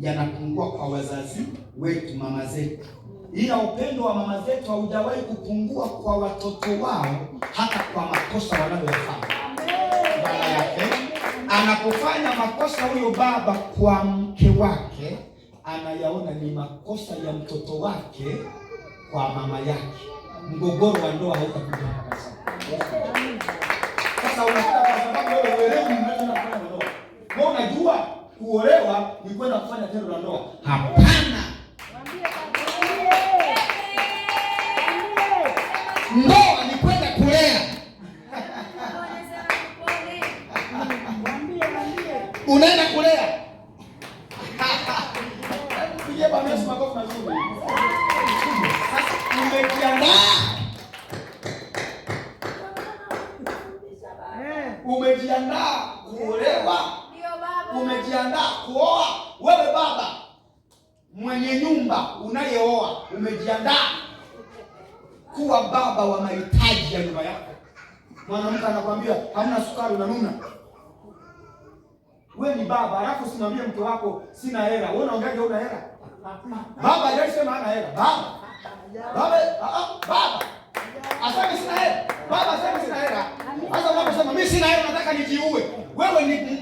Speaker 1: yanapungua kwa wazazi wetu, mama zetu. Ila upendo wa mama zetu haujawahi kupungua kwa watoto wao, hata kwa makosa wanayofanya. Maana yake anapofanya makosa huyo baba kwa mke wake, anayaona ni makosa ya mtoto wake kwa mama yake. Mgogoro wa ndoa hautakuja kabisa. Sasa unakuta kwa sababu wewe uelewi mnacho na kufanya ndoa. Wewe unajua kuolewa ni kwenda kufanya tendo la ndoa. Hapana. Ndoa ni kwenda kulea. Unaenda kulea. Pigia bwana Yesu makofi mazuri. Sasa umejiandaa. Umejiandaa kuolewa. Umejiandaa kuoa. Wewe baba mwenye nyumba unayeoa, umejiandaa kuwa baba wa mahitaji ya nyumba yako. Mwanamke anakuambia hamna sukari, unanuna. Wewe ni baba, alafu usimwambie mke wako sina hela. Wewe unaongeaje una hela? Baba hajasema hana hela. Baba asema sina hela. Baba asema sina hela. Sasa unaposema mimi sina hela nataka nijiue.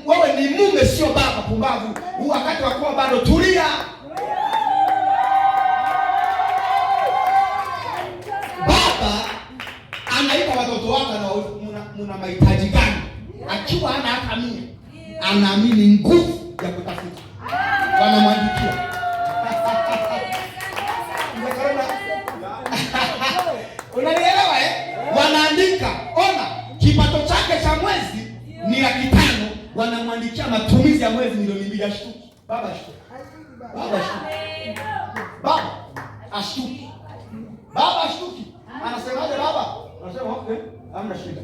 Speaker 1: Wewe ni mume sio baba, pumbavu. Wakati wa kuwa bado tulia. Baba anaita watoto wake na mna mahitaji gani? Akiwa hana hata mia, anaamini nguvu ya kutafuta. Wanamwandikia. Unanielewa Wanaandika, ona kipato chake cha mwezi ni 500,000, wanamwandikia matumizi ya mwezi milioni 2. Ashtuki. Baba ashtuki. Baba ashtuki. Baba ashtuki. Anasemaje baba? Anasema okay, hamna shida.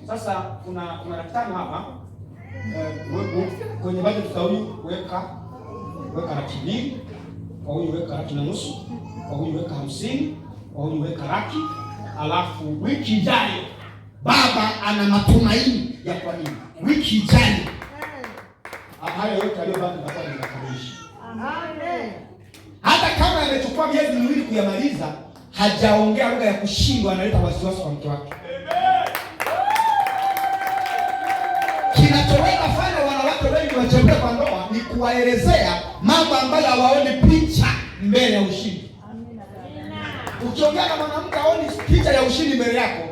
Speaker 1: Sasa kuna daktari hapa. Kwenye budget za huyu weka 200,000, kwa huyu weka 150,000, kwa huyu weka 50,000, kwa huyu weka 100,000. Alafu wiki ijayo baba ana matumaini ya kwa nini wiki ijayo hayo yote aliyobaki atakuwa anakamilisha. Amen. Hata kama amechukua miezi 2 kuyamaliza, hajaongea lugha ya kushindwa, analeta wasiwasi kwa mke wake. Kinachoweza fanya wanawake wengi wachembee kwa ndoa ni kuwaelezea mambo ambayo hawaoni picha mbele ya ushindi. Ukiongea na mwanamke aoni picha ya ushindi mbele yako,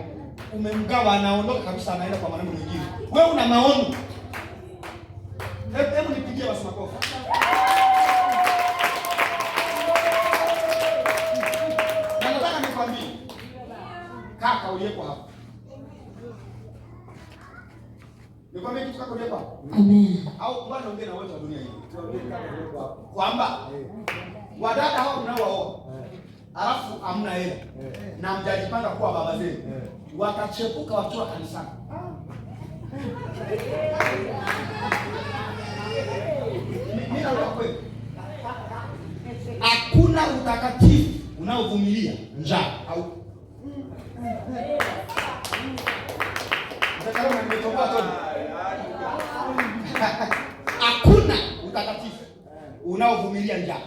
Speaker 1: umemgawa, anaondoka kabisa, anaenda kwa mwanamke mwingine. Wewe una maono. Hebu nipigie basi makofi. Na nataka nikwambie kaka uliyepo hapa. Nikwambie kitu kaka uliyepo hapa.
Speaker 4: Amen.
Speaker 1: Au bwana ongea na wote wa dunia hii. Kwamba wadada hao mnaooa alafu hamna hela na mjajipanga kuwa baba zenu, watachepuka wakiwa kanisani. Mimi naona kweli hakuna utakatifu unaovumilia njaa au hakuna utakatifu unaovumilia njaa.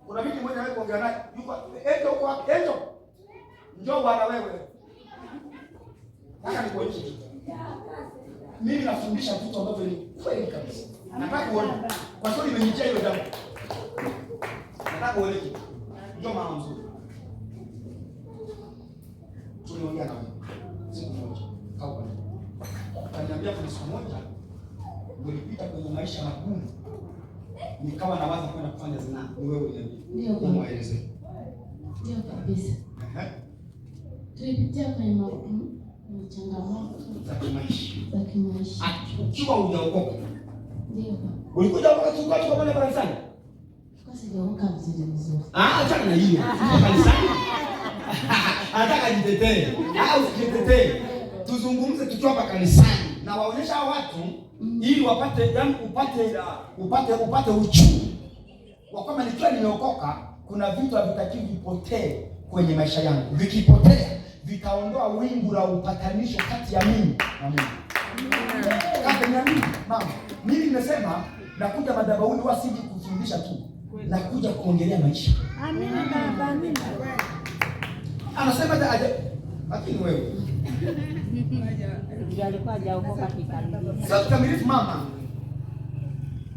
Speaker 1: Kuna mtu mmoja wewe kuongea naye yuko endo kwa endo. Njoo bwana wewe. Nataka nikuonyeshe kitu. Mimi nafundisha vitu ambavyo ni kweli kabisa. Nataka uone. Kwa sababu nimenijia hiyo jambo. Nataka uone kitu. Njoo mama mzuri. Tuliongea na wewe. siku moja au kaniambia kuna siku moja nilipita kwenye maisha magumu, nikawa nawaza kwenda kufanya zinaa. Ni wewe uniambie.
Speaker 4: Ndio
Speaker 1: kwa mueleze.
Speaker 4: Ndio kabisa. Tulipitia kwenye changamoto
Speaker 1: za kimaisha. Ukiwa hujaokoka.
Speaker 4: Ndio.
Speaker 1: Ulikuja hapa tukatoka pale kanisani?
Speaker 4: Kwa sijaokoka vizuri.
Speaker 1: Acha na hiyo. Kanisani. Anataka jitetee. Usijitetee. Tuzungumze tukiwa hapa kanisani na waonyesha watu ili wapate upate uchumi. Kwa kama nikiwa nimeokoka, kuna vitu havitakiwi vipotee kwenye maisha yangu. Vikipotea vitaondoa wingu la upatanisho kati ya mimi na Mungu. Kama niamini mama, mimi nimesema nakuja madhabahuni wasiji kufundisha tu, nakuja kuongelea maisha.
Speaker 2: Amina baba, amina.
Speaker 1: Anasema aje? Lakini wewe
Speaker 2: ndio alikuwa hajaokoka kikamilifu.
Speaker 1: sasa kikamilifu mama.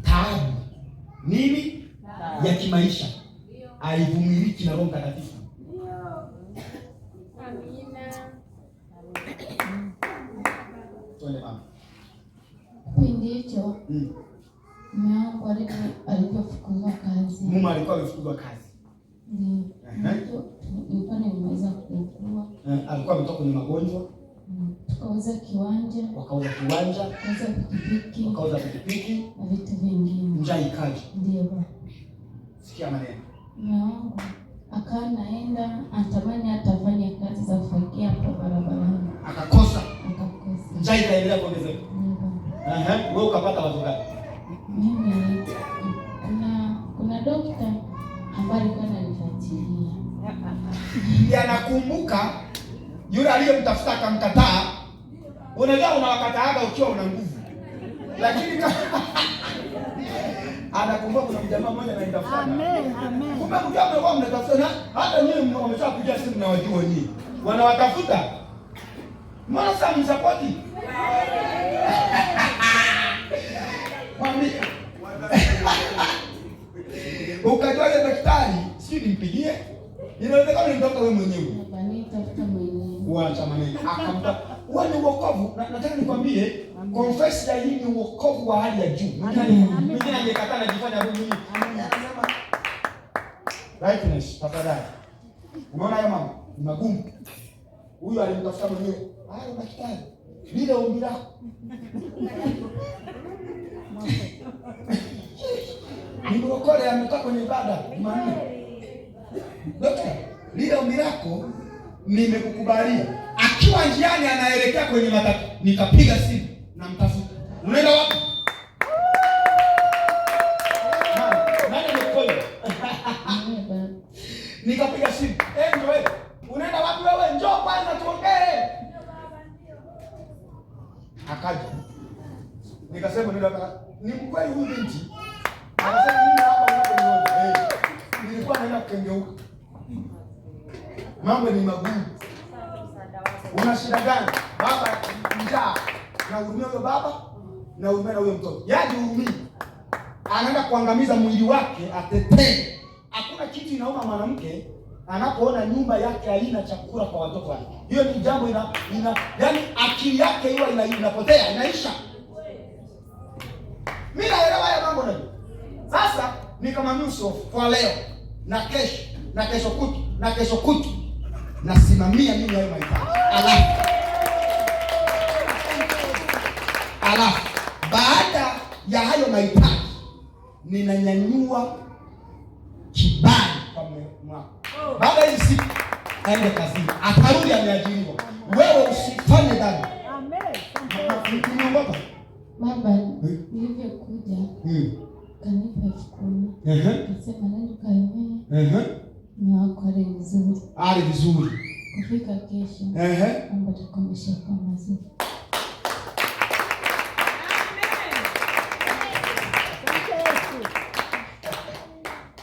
Speaker 1: Taabu nini ya kimaisha haivumiliki na Roho Mtakatifu. Tuone mama.
Speaker 4: Kipindi hicho mume wangu alipofukuzwa kazi.
Speaker 1: Mume alikuwa amefukuzwa kazi.
Speaker 4: Ndio. Nilikuwa nimeweza kukua.
Speaker 1: Alikuwa ametoka kwenye magonjwa.
Speaker 4: Tukauza kiwanja.
Speaker 1: Wakauza kiwanja. Wakauza pikipiki.
Speaker 4: Na vitu vingine.
Speaker 1: Njaa ikaja.
Speaker 4: Ndio.
Speaker 1: Sikia maneno.
Speaker 4: Mume wangu akawa naenda atamani atafanya kazi za kufagia hapo barabarani.
Speaker 1: Akakosa.
Speaker 4: Njaa
Speaker 1: ikaendelea kuongezeka. Wewe ukapata wazo gani?
Speaker 4: Mimi kuna dokta ambaye alikuwa ananifuatilia.
Speaker 1: Anakumbuka yule aliyemtafuta akamkataa. Unajua unawakataaga ukiwa una nguvu. Lakini anakumbuka kuna mjamaa mmoja ananitafuta.
Speaker 2: Amen, amen.
Speaker 1: Kumbe mjamaa amekuwa mnatafuta hata nyinyi mmeshapiga simu na wajua nyinyi. Wanawatafuta. Mbona sasa msapoti? Mwambie. Ukajua ile daktari, sio nimpigie. Inawezekana ni mtoto wewe mwenyewe.
Speaker 4: Nitafuta mwenyewe.
Speaker 1: Uacha maneno. Akamta. Wewe ni wokovu. Nataka nikwambie, confess ya hii ni wokovu wa hali ya juu. Mimi angekataa najifanya mimi. Anasema rightness, tafadhali. Unaona hayo mama? Ni magumu. Huyu alimtafuta mwenyewe. Hayo daktari. Bila ombi lako. Nimrokole ametoka kwenye ibada Jumanne. Dokta, lile ombi lako nimekukubalia. Akiwa njiani anaelekea kwenye matatu, nikapiga simu na mtafuta. Unaenda wapi? Nani amekuja? Nikapiga simu. Ndio wewe. Unaenda wapi wewe? Njoo kwanza tuongee. Akaja. Nikasema ni mkweli huyu binti. Anasema mimi hapa unaponiona. Nilikuwa naenda kukengeuka. Mambo ni magumu. Una shida gani? Baba njaa. Na hurumia huyo baba na hurumia huyo mtoto. Yaani hurumia. Anaenda kuangamiza mwili wake atetee. Hakuna kitu inauma mwanamke anapoona nyumba yake haina chakula kwa watoto wake. Hiyo ni jambo yaani akili yake hiyo inapotea, inaisha. Mimi naelewa haya mambo ndio. Sasa nikamwambia usiofu kwa leo na kesho kutu nasimamia mimi hayo mahitaji. Alafu baada ya hayo mahitaji ninanyanyua kibali kwa mwako. Baada ya siku aende kazini, atarudi ameajiriwa. Wewe usifanye dhambi. Amen.
Speaker 4: Baba, nilivyokuja kanipa 10,000. Akasema nani kaimea? Mume wako ali vizuri.
Speaker 1: Ali vizuri.
Speaker 4: Kufika kesho. Mambo yatakomesha kwa mazuri.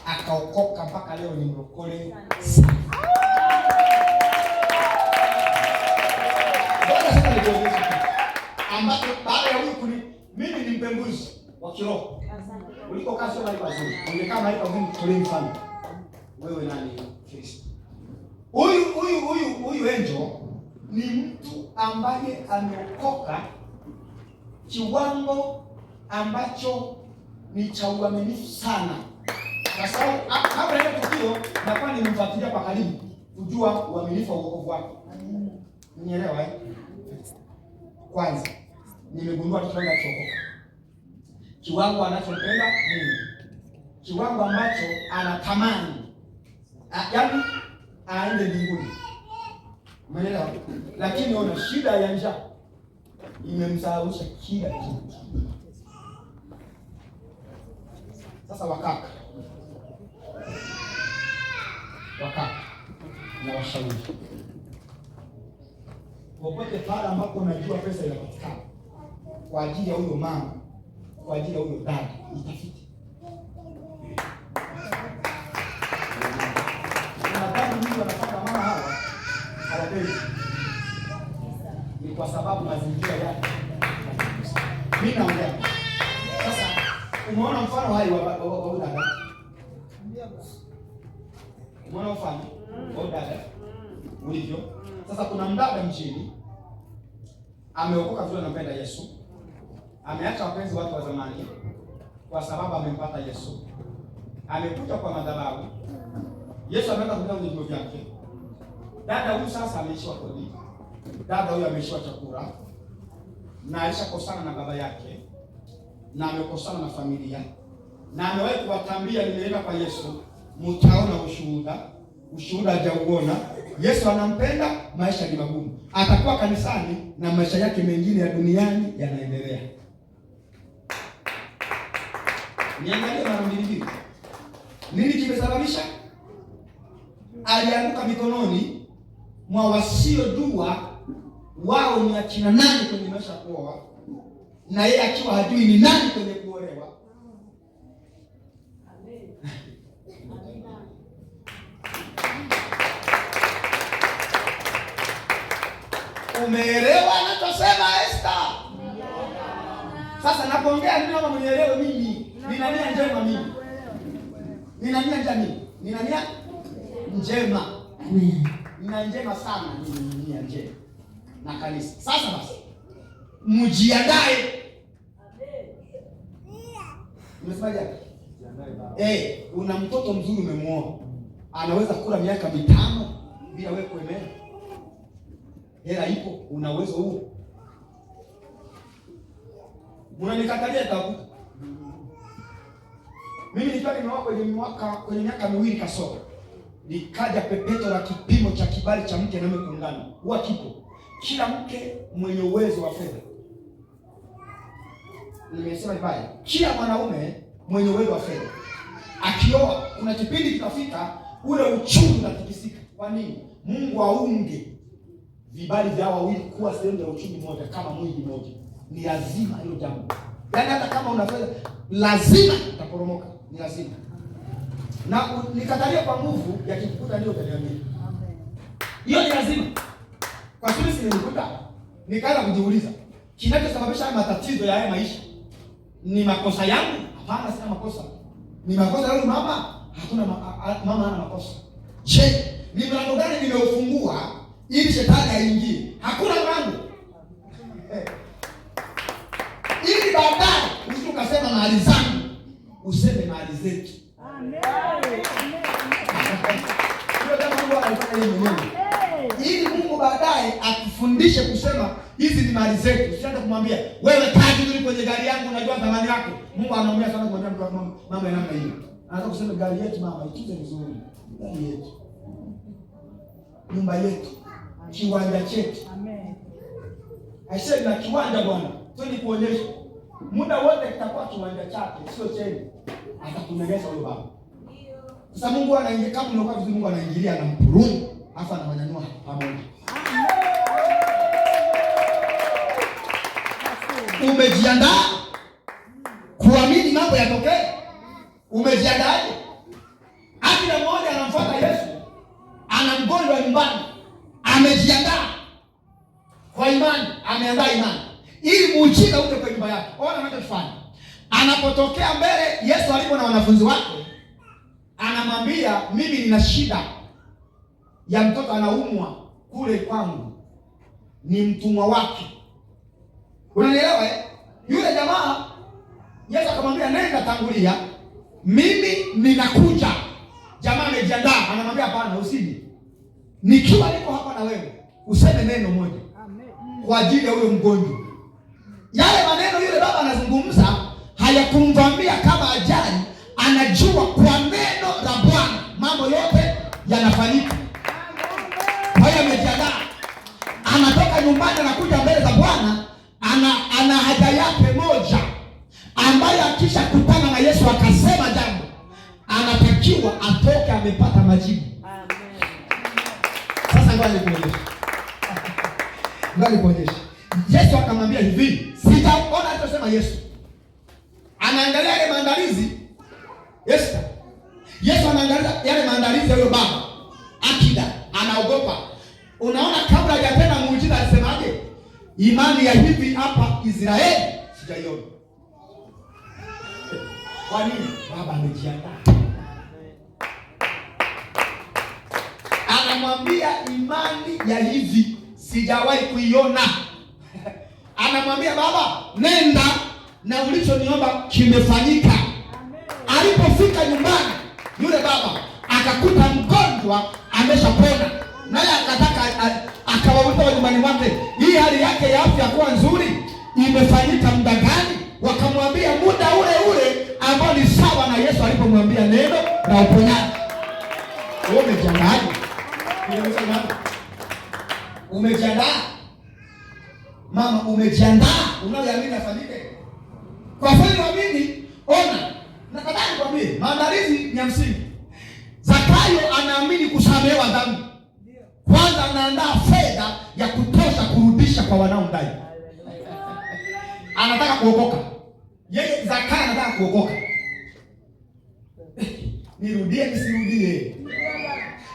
Speaker 1: Akaokoka mpaka leo ni mrokole. Bwana sasa nikueleze ambapo baada ya huyu mimi ni mpembuzi wa kiroho. Uliko kazi mahali pazuri. Ungekaa mahali pazuri toleni mfano. Wewe nani Kristo? Huyu Angel ni mtu ambaye ameokoka kiwango ambacho ni cha uaminifu sana, kwa sababu kabla ya tukio nakuwa nimemfuatilia kwa karibu kujua uaminifu wa wokovu wake. Unielewa eh? Kwanza nimegundua kiwango anachokoka, kiwango anachopenda Mungu, kiwango ambacho anatamani yaani aende mbinguni. Umeelewa? Lakini ona, shida ya njaa imemsahaulisha kila kitu. Sasa wakaka na washauri, popote pale ambapo unajua pesa inapatikana kwa ajili ya huyo mama, kwa ajili ya huyo dada, itafiti. Nadhani mimi wanapata mama hawa hawapendi, ni kwa sababu mazingira yake. Mimi naongea sasa, umeona mfano hai wa dada, umeona mfano wa dada ulivyo. Sasa kuna mdada mjini ameokoka vile, anampenda Yesu, ameacha wapenzi wake wa zamani kwa sababu amempata Yesu, amekuja kwa madhabahu. Yesu ameanza kutoa vitu vyake. Dada huyu sasa ameishiwa kodi, dada huyu ameishiwa chakula, na alishakosana na baba yake, na amekosana na familia, na amewahi kuwatambia nimeenda kwa Yesu, mtaona ushuhuda hajauona. Yesu anampenda, maisha ni magumu, atakuwa kanisani na maisha yake mengine ya duniani yanaendelea. Niangalie mara mbili. Nini kimesababisha? Alianguka mikononi mwa wasiojua wao ni akina nani kwenye maisha ya kuoa, na yeye akiwa hajui ni nani kwenye kuolewa. Umeelewa anachosema Esther? Sasa napoongea nini kama mnielewe mimi? Nina nia njema mimi. Nina nia njema mimi. Nina nia njema. Nina njema sana mimi, nia njema na kanisa. Sasa basi mjiandae. Umesemaje? Una mtoto mzuri umemuoa, anaweza kula miaka 5 bila wewe kuemea. Hela ipo, una uwezo huo. Unanikatalia tabu. Mimi nikiwa nimeoa kwenye miaka 2 kasoro, nikaja pepeto la kipimo cha kibali cha mke na mume kuungana. Huwa kipo. Kila mke mwenye uwezo wa fedha. Nimesema vibaya. Kila mwanaume mwenye uwezo wa fedha akioa, kuna kipindi kitafika ule uchumi unatikisika. Kwa nini? Mungu aunge vibali vya wawili kuwa sehemu ya uchumi moja kama mwili mmoja. Ni lazima hilo jambo. Yaani hata kama una fedha lazima utaporomoka, ni lazima. Na nikatalia kwa nguvu ya kikukuta ndio utaniambia. Hiyo ni lazima. Kwa sababu sisi nilikuta nikaanza kujiuliza, kinachosababisha matatizo ya haya maisha ni makosa yangu? Hapana, sina makosa. Ni makosa ya mama? Hakuna mama hana makosa. Je, ni mlango gani nimeufungua ili shetani aingie? Hakuna mlango. Ili baadaye usije ukasema mali zangu, useme mali zetu. Amen. Ndio kama Mungu anafanya yeye mwenyewe. Ili Mungu baadaye akufundishe kusema hizi ni mali zetu. Usianze kumwambia wewe kazi nzuri kwenye gari yangu, unajua thamani yako. Mungu anaongea sana kwa mambo ya namna hiyo. Anataka kusema gari yetu mama, itunze vizuri. Gari yetu. Nyumba yetu. Kiwanja chetu. Amen. Aisee, na kiwanja bwana. Twende kuonyesha. Muda wote kitakuwa kiwanja chake, sio cheni. Atakumeleza huyo baba. Sasa Mungu anaingia kama unakuwa vizuri, Mungu anaingilia na mpuruni, afa anawanyanyua pamoja. Umejiandaa kuamini mambo yatokee? Umejiandaaje? Akina mmoja anamfuata Yesu, ana mgonjwa nyumbani, amejiandaa kwa imani, ameandaa imani ili muujiza uje kwa nyumba yake. Ona anachofanya. Anapotokea mbele Yesu alipo na wanafunzi wake, anamwambia mimi nina shida ya mtoto anaumwa kule kwangu. ni mtumwa wake. Unanielewa eh? Yule jamaa Yesu akamwambia nenda tangulia, mimi ninakuja. Jamaa amejiandaa, anamwambia hapana, usije. Nikiwa niko hapa na wewe, useme neno moja. Amen. Kwa ajili ya huyo mgonjwa. Yale maneno yule baba anazungumza hayakumvamia kama ajali, anajua kwa neno la Bwana mambo yote yanafanyika. Kwa hiyo amejiandaa. Anatoka nyumbani anakuja mbele za Bwana, ana haja yake moja ambaye akisha kutana na Yesu akasema jambo, anatakiwa atoke amepata majibu. Amen. Sasa ngoja nikuonyeshe. Yesu akamwambia hivi, sijaona alichosema Yesu. Anaangalia yale maandalizi. Yesu anaangalia yale maandalizi ya yule baba. Akida anaogopa. Unaona kabla hajatenda muujiza alisemaje? Imani ya hivi hapa Israeli sijaiona. Kwa nini? Baba amejiandaa. Anamwambia imani ya hivi sijawahi kuiona. Anamwambia baba, nenda na ulichoniomba kimefanyika. Alipofika nyumbani, yule baba akakuta mgonjwa ameshapona. Naye akataka akawauliza wa nyumbani mwake, hii hali yake ya afya kuwa nzuri imefanyika muda gani? Wakamwambia muda ule ule ambao ni sawa na Yesu alipomwambia neno la uponyaji. Wewe umejiandaa? Umejiandaa? Mama, umejiandaa? Unaoamini afanyike? Kwa kweli waamini, ona. Nataka nikwambie, maandalizi ni ya msingi. Zakayo anaamini kusamehewa dhambi. Kwanza anaandaa fedha ya kutosha kurudisha kwa wanaomdai. Anataka kuokoka. Yeye Zakayo anataka kuokoka. Nirudie nisirudie.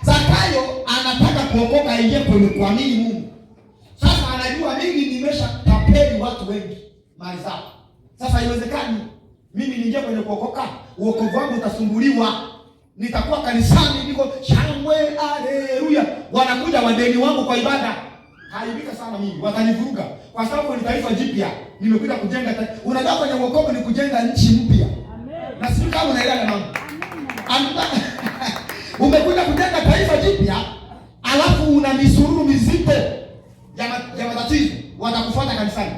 Speaker 1: Zakayo anataka kuokoka ingie kwenye kuamini Mungu. Sasa anajua mimi nimeshatapeli watu wengi mali zao. Sasa haiwezekani mimi niingie kwenye kuokoka, uokovu wangu utasumbuliwa. Nitakuwa kanisani niko shangwe haleluya. Wanakuja wadeni wangu kwa ibada. Haibika sana mimi, watanivuruga. Kwa sababu ni taifa jipya. Nimekuja kujenga unajua kwenye wokovu ni kujenga nchi mpya. Amen. Na sisi kama unaelewa mambo. Amen. Umekuja kujenga taifa jipya, alafu una misururu mizito ya matatizo, watakufuata kanisani.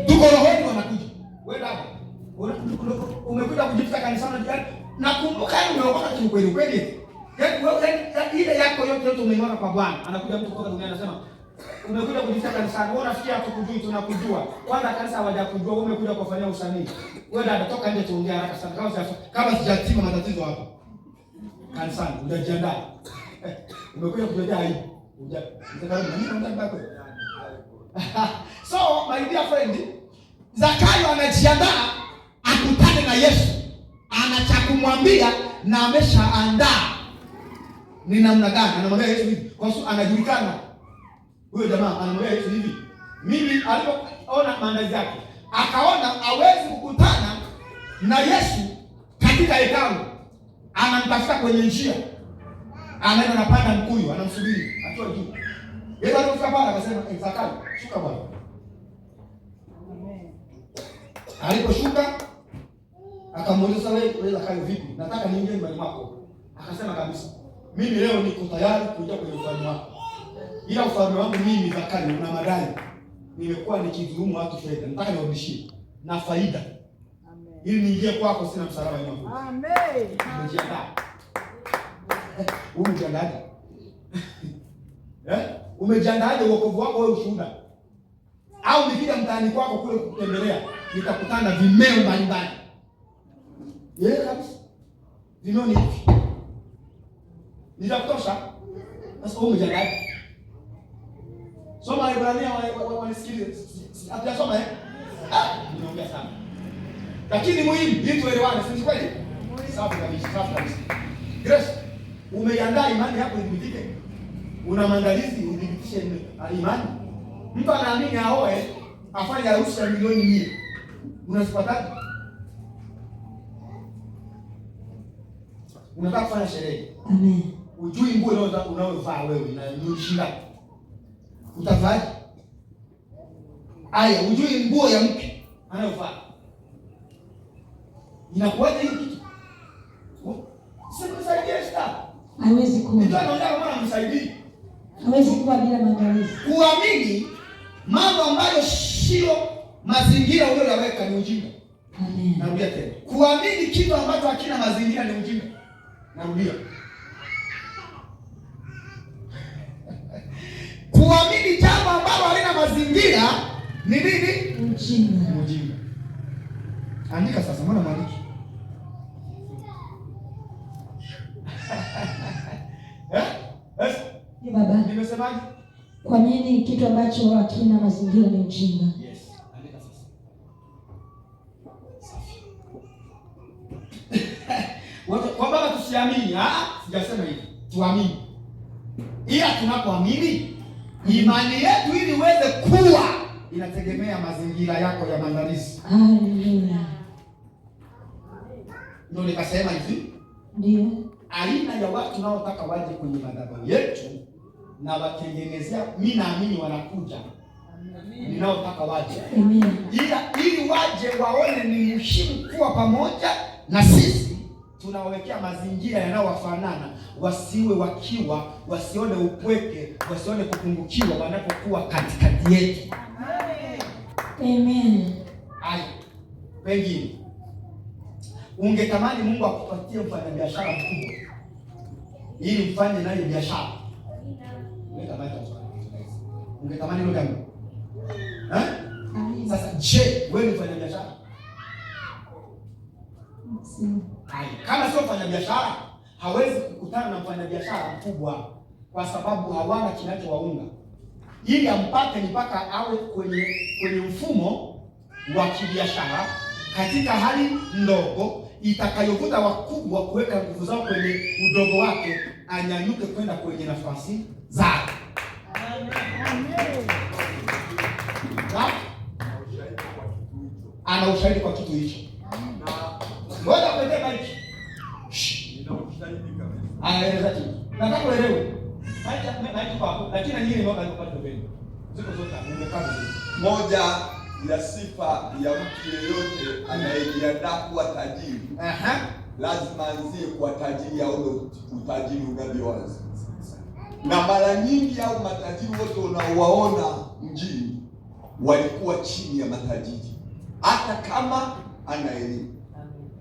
Speaker 1: Tuko rohoni wanakuja. Wewe hapo. Umekuja kujifuta kanisani jana. Nakumbuka umeokoka kweli kweli. Yaani ile yako yote umeiona kwa Bwana. Anakuja mtu kutoka duniani anasema, umekuja kujifuta kanisani. Wewe unafikia hatukujui, tunakujua. Kwanza kanisa hawajakujua, wewe umekuja kufanyia usanii. Wewe dada toka nje tuongea haraka sana kama sijatima matatizo hapa. Kanisani unajiandaa. Umekuja kujua hii. So my dear friend, Zakayo anajiandaa akutane na Yesu. Ana cha kumwambia na ameshaandaa. Ni namna gani? Anamwambia Yesu hivi. Kwa sababu anajulikana. Huyo jamaa anamwambia Yesu hivi. Mimi alipoona maandalizi yake, akaona hawezi kukutana na Yesu katika hekalu. Anamtafuta kwenye njia. Anaenda anapanda mkuyu, anamsubiri akiwa juu. Yesu alipofika pale akasema, Zakayo, shuka bwana. Amen. Aliposhuka akamuuliza, wewe Zakayo vipi? Nataka niingie nyumbani mwako. Akasema kabisa, mimi leo niko tayari kuja kwenye ufalme wako. Ila ufalme wangu mimi Zakayo una madai. Nimekuwa nikidhulumu watu fedha. Nataka niwarudishie na faida. Amen. Ili niingie kwako sina msalaba nyuma. Amen. Umejiandaa? Umejiandaa? Umejiandaa wokovu wako wewe ushuhuda? Au nikija mtaani kwako kule kutembelea, nitakutana vimeo mbalimbali. Yeye kabisa. Vimeo ni hivi. Nitakutosha. Sasa umejiandaa? Soma Ibrania wanisikilize. Hatutasoma ninaongea sana. Lakini muhimu ili tuelewane, si kweli? Safi kabisa, safi kabisa. Grace, umeandaa imani yako idhibitike. Una maandalizi udhibitishe imani. Mtu anaamini aoe, afanye harusi ya milioni 100. Unasipataje? Unataka kufanya sherehe. Amen. Ujui nguo unayovaa wewe na ni shilingi. Utavaje? Aya, ujui nguo ya mke anayovaa. Inakuwaje hiyo kitu? Sikusaidia sasa.
Speaker 2: Hawezi kuwa.
Speaker 1: Ndio anaongea kama msaidii.
Speaker 2: Hawezi kuwa bila maandalizi.
Speaker 1: Kuamini mambo ambayo sio mazingira uliyoweka ni ujinga.
Speaker 2: Amen.
Speaker 1: Narudia tena. Kuamini kitu ambacho hakina mazingira ni ujinga. Narudia. Kuamini jambo ambalo halina mazingira ni nini?
Speaker 2: Ujinga.
Speaker 1: Ujinga. Andika sasa, mbona mwandiki?
Speaker 2: Ni baba.
Speaker 1: Nimesemaje?
Speaker 2: Kuamini kitu ambacho hakina mazingira ni ujinga.
Speaker 1: Yes. Andika sasa. Kwa baba tusiamini, sijasema hivi. Tuamini. Ila tunapoamini, imani yetu ili iweze kuwa inategemea mazingira yako ya maandalizi.
Speaker 2: Haleluya.
Speaker 1: Ndio nikasema hivi.
Speaker 2: Ndio.
Speaker 1: Aina ya watu naotaka waje kwenye madhabahu yetu na watengenezea, mimi naamini wanakuja. Ninaotaka waje.
Speaker 2: Amen.
Speaker 1: Ila ili waje waone ni muhimu kuwa pamoja na sisi, tunawekea mazingira yanayowafanana, wasiwe wakiwa, wasione upweke, wasione kupungukiwa wanapokuwa katikati yetu.
Speaker 2: Amen.
Speaker 1: Haya. Pengine ungetamani Mungu akupatie mfanyabiashara mkubwa ili mfanye naye biashara. Ungetamani hilo jambo? Sasa je, wewe ni mfanyabiashara? Kama sio mfanyabiashara, hawezi kukutana na mfanyabiashara mkubwa kwa sababu hawana kinachowaunga. Ili ampate mpaka awe kwenye mfumo wa kibiashara katika hali ndogo itakayovuta wakubwa kuweka nguvu zao kwenye udogo wake, anyanyuke kwenda kwenye nafasi zao. Ana ushahidi kwa kitu hicho. Ngoja kuelezea bariki.
Speaker 3: Nina ushahidi kabisa.
Speaker 1: Anaeleza tu. Nataka uelewe. Maiki kwako, lakini nyinyi ndio mnapata pembeni. Ziko zote umekaa vizuri.
Speaker 3: Moja ya sifa ya mtu yeyote anayejiandaa kuwa tajiri, lazima anzie kuwa tajiri au utajiri unavyoanza. Na mara nyingi au matajiri wote unaowaona mjini walikuwa chini ya matajiri, hata kama ana elimu,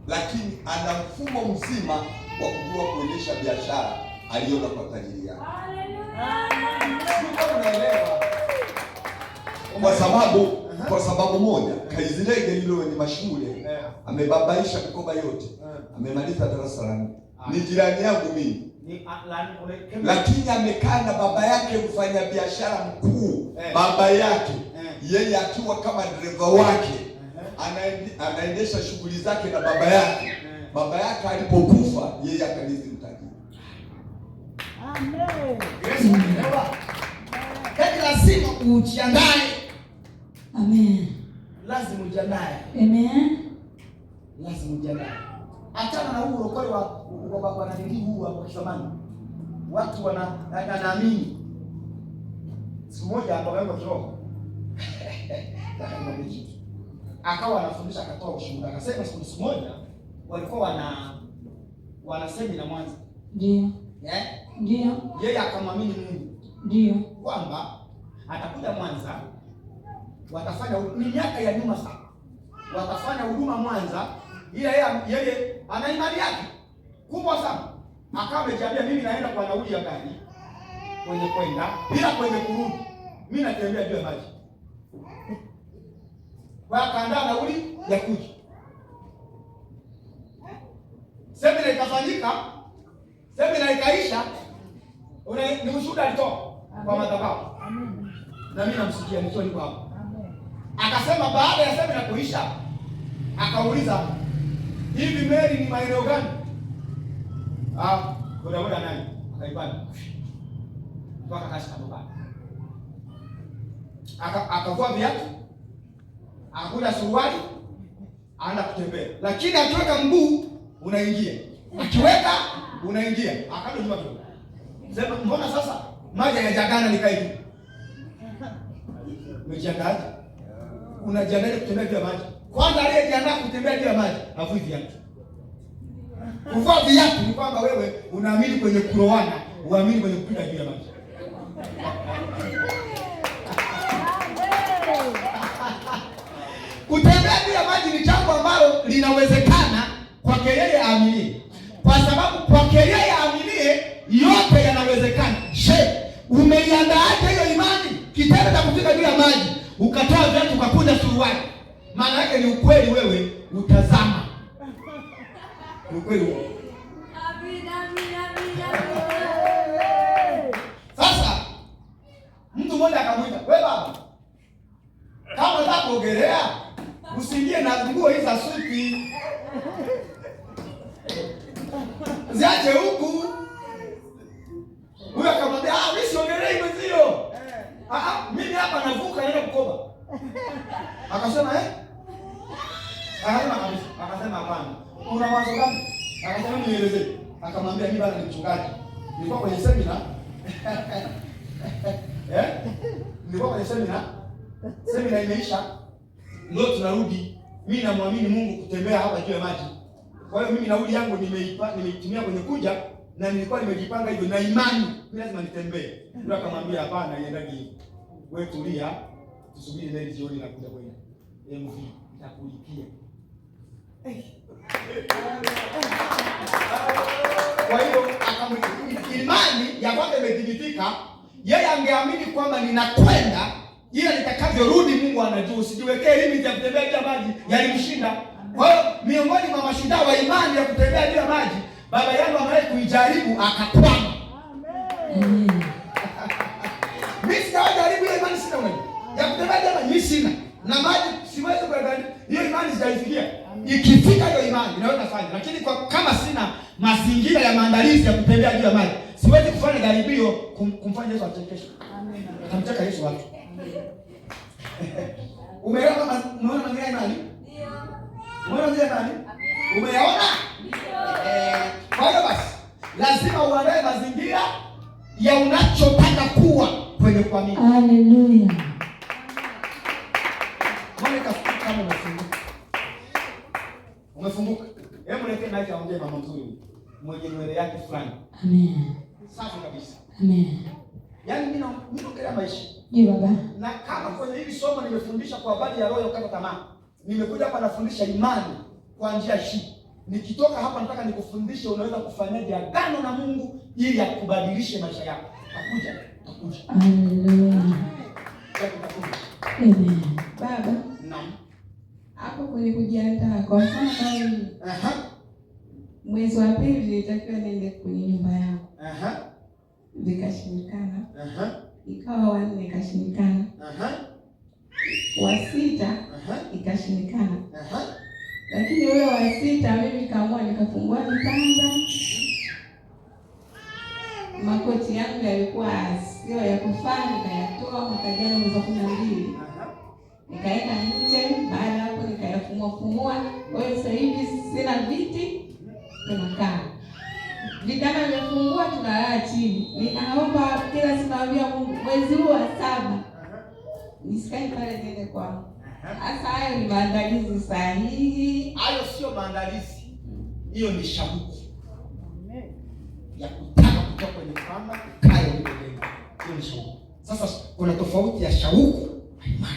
Speaker 3: lakini ana mfumo mzima wa kujua kuendesha biashara aliona kwa tajiri yake. Kwa sababu moja, Kaizilege hilo ni mashule, amebabaisha mikoba yote, amemaliza darasa la 4. Ni jirani yangu mimi. Lakini amekaa na baba yake mfanya biashara mkuu, baba yake yeye akiwa kama dereva wake, anaendesha shughuli zake na baba yake. Baba yake alipokufa yeye akalizi utajiri.
Speaker 1: Amen. Lazima ujiandae.
Speaker 2: Amen.
Speaker 1: Lazima ujiandae.
Speaker 2: Amen.
Speaker 1: Lazima ujiandae. Achana na huo ukoi wa nani huu wa kisamani. Watu wanaamini. Siku moja baba yangu kiroho akawa anafundisha, akatoa ushuhuda, akasema siku moja walikuwa wana semina Mwanza.
Speaker 2: Ndio. Ndio.
Speaker 1: Yeye akamwamini Mungu.
Speaker 2: Ndio.
Speaker 1: Kwamba atakuja Mwanza, watafanya, ni miaka ya nyuma sana, watafanya huduma Mwanza, ila yeye ana imani yake kubwa sana. Akawa amejiambia, mimi naenda kwa nauli ya gari kwenye kwenda bila kwenye kurudi, mimi natembea juu ya maji. Kwa akaandaa nauli ya kuja. Semina ikafanyika, semina ikaisha, ni ushuhuda alitoa kwa madhabahu. Na mimi namsikia nikiwa niko hapo. Akasema baada ya semina kuisha, akauliza, hivi Mary ni maeneo gani? Bodaboda nani? Akaipanda. Mpaka kashika baba. Akavua viatu, akakuja suruali, anaenda kutembea. Lakini akiweka mguu unaingia, akiweka unaingia. Akado nyuma tu. Sema mbona sasa maji hayajagana nikae hivi? Umejiandaje? Unajiandaje kutembea juu ya maji? Kwanza aliyejiandaa kutembea juu ya maji avui viatu. Kuvaa viatu ni kwamba wewe unaamini kwenye kurowana, uamini kwenye kupita juu ya maji. Kutembea juu ya maji ni jambo ambalo linawezekana kwake yeye aaminie. Kwa sababu kwake yeye aaminie yote yanawezekana. Je, umeiandaaje hiyo imani? Kitendo cha kufika juu ya maji, ukatoa viatu ukakunja suruali, maana yake ni ukweli wewe utazama. Ni ukweli wewe. Sasa mtu mmoja akamwita, "Wewe baba, kama unataka kuogelea, usiingie na nguo hizo za suti. Ziache huku." Huyo akamwambia, "Mimi siogelei mwezio. Mimi hapa navuka naenda Bukoba." Akasema, Akasema hapana. "Una wazo gani?" Akasema, "Nielezee." Akamwambia, "Mimi bado ni mchungaji. Nilikuwa kwenye semina." Nilikuwa kwenye semina. Semina imeisha. Leo tunarudi. Mimi namwamini Mungu kutembea hapa juu ya maji. Kwa hiyo mimi nauli yangu nimeitumia kwenye kuja na nilikuwa nimejipanga hivyo na imani. Mimi lazima nitembee. Ndio akamwambia, "Hapana, iendagi. Wewe tulia. Tusubiri leo jioni na kuja kwenye MV. Nitakulipia." Kwa hiyo imani ya kwamba imedhibitika, yeye angeamini kwamba ninakwenda ila nitakavyorudi Mungu anajua. Usijiwekee limit ya kutembea juu ya maji, yalimshinda. Kwa hiyo miongoni mwa mashindano wa imani ya kutembea juu ya maji, baba yangu amewahi kuijaribu akakwama. Amen. Mimi sijajaribu hiyo imani, sina wewe. Ya kutembea juu ya maji mimi sina. Na maji siwezi kuangalia. Hiyo imani sijaifikia. Ikifika hiyo imani naweza kufanya, lakini kama sina mazingira ya maandalizi ya kutembea juu ya maji, siwezi kufanya jaribio kumfanya Yesu achekeshe. Amen. Atamcheka Yesu watu. Umeona mazingira ya imani? Ndio. Umeona mazingira ya imani? Umeona? Ndio. Kwa hiyo basi lazima uandae mazingira ya unachotaka kuwa kwenye kuamini.
Speaker 2: Haleluya.
Speaker 1: Mbona kafikiri kama umefunguka? Umefunguka? Hebu niweke maji aongee mama mzuri mwenye nywele yake fulani.
Speaker 2: Amen.
Speaker 1: Safi kabisa.
Speaker 2: Amen.
Speaker 1: Yaani mimi naongelea maisha.
Speaker 2: Ndio baba.
Speaker 1: Na kama kwenye hili somo nimefundisha kwa habari ya roho ya kukata tamaa. Nimekuja hapa nafundisha imani kwa njia hii. Nikitoka hapa nataka nikufundishe unaweza kufanyaje agano na Mungu ili akubadilishe maisha yako. Takuja.
Speaker 2: Haleluya. Amen.
Speaker 4: Baba.
Speaker 1: Naam.
Speaker 4: Hapo kwenye kujiandaa kwa mfano kama mwezi wa pili nilitakiwa niende kwenye nyumba yangu. Vikashindikana. Ikawa wa 4 ikashindikana. Wa 6 ikashindikana. Lakini ule wa 6 mimi kaamua nikafungua vitanda. Makoti yangu yalikuwa sio ya kufaa, nikayatoa mwaka jana mwezi wa 12. Nikaenda nje, baada hapo nikayafumua. Kwa hiyo sasa hivi sina viti, tunakaa. Vitanda vimefungua, tunalala chini. Ninaomba kila simamia Mungu mwezi huu wa 7 nisikae pale tena kwangu. Sasa hayo ni maandalizi sahihi.
Speaker 1: Hayo sio maandalizi. Hiyo ni shauku. Ya kutaka kutoka kwenye kamba kaya ulipojenga. Hiyo ni shauku. Sasa kuna tofauti ya shauku na imani.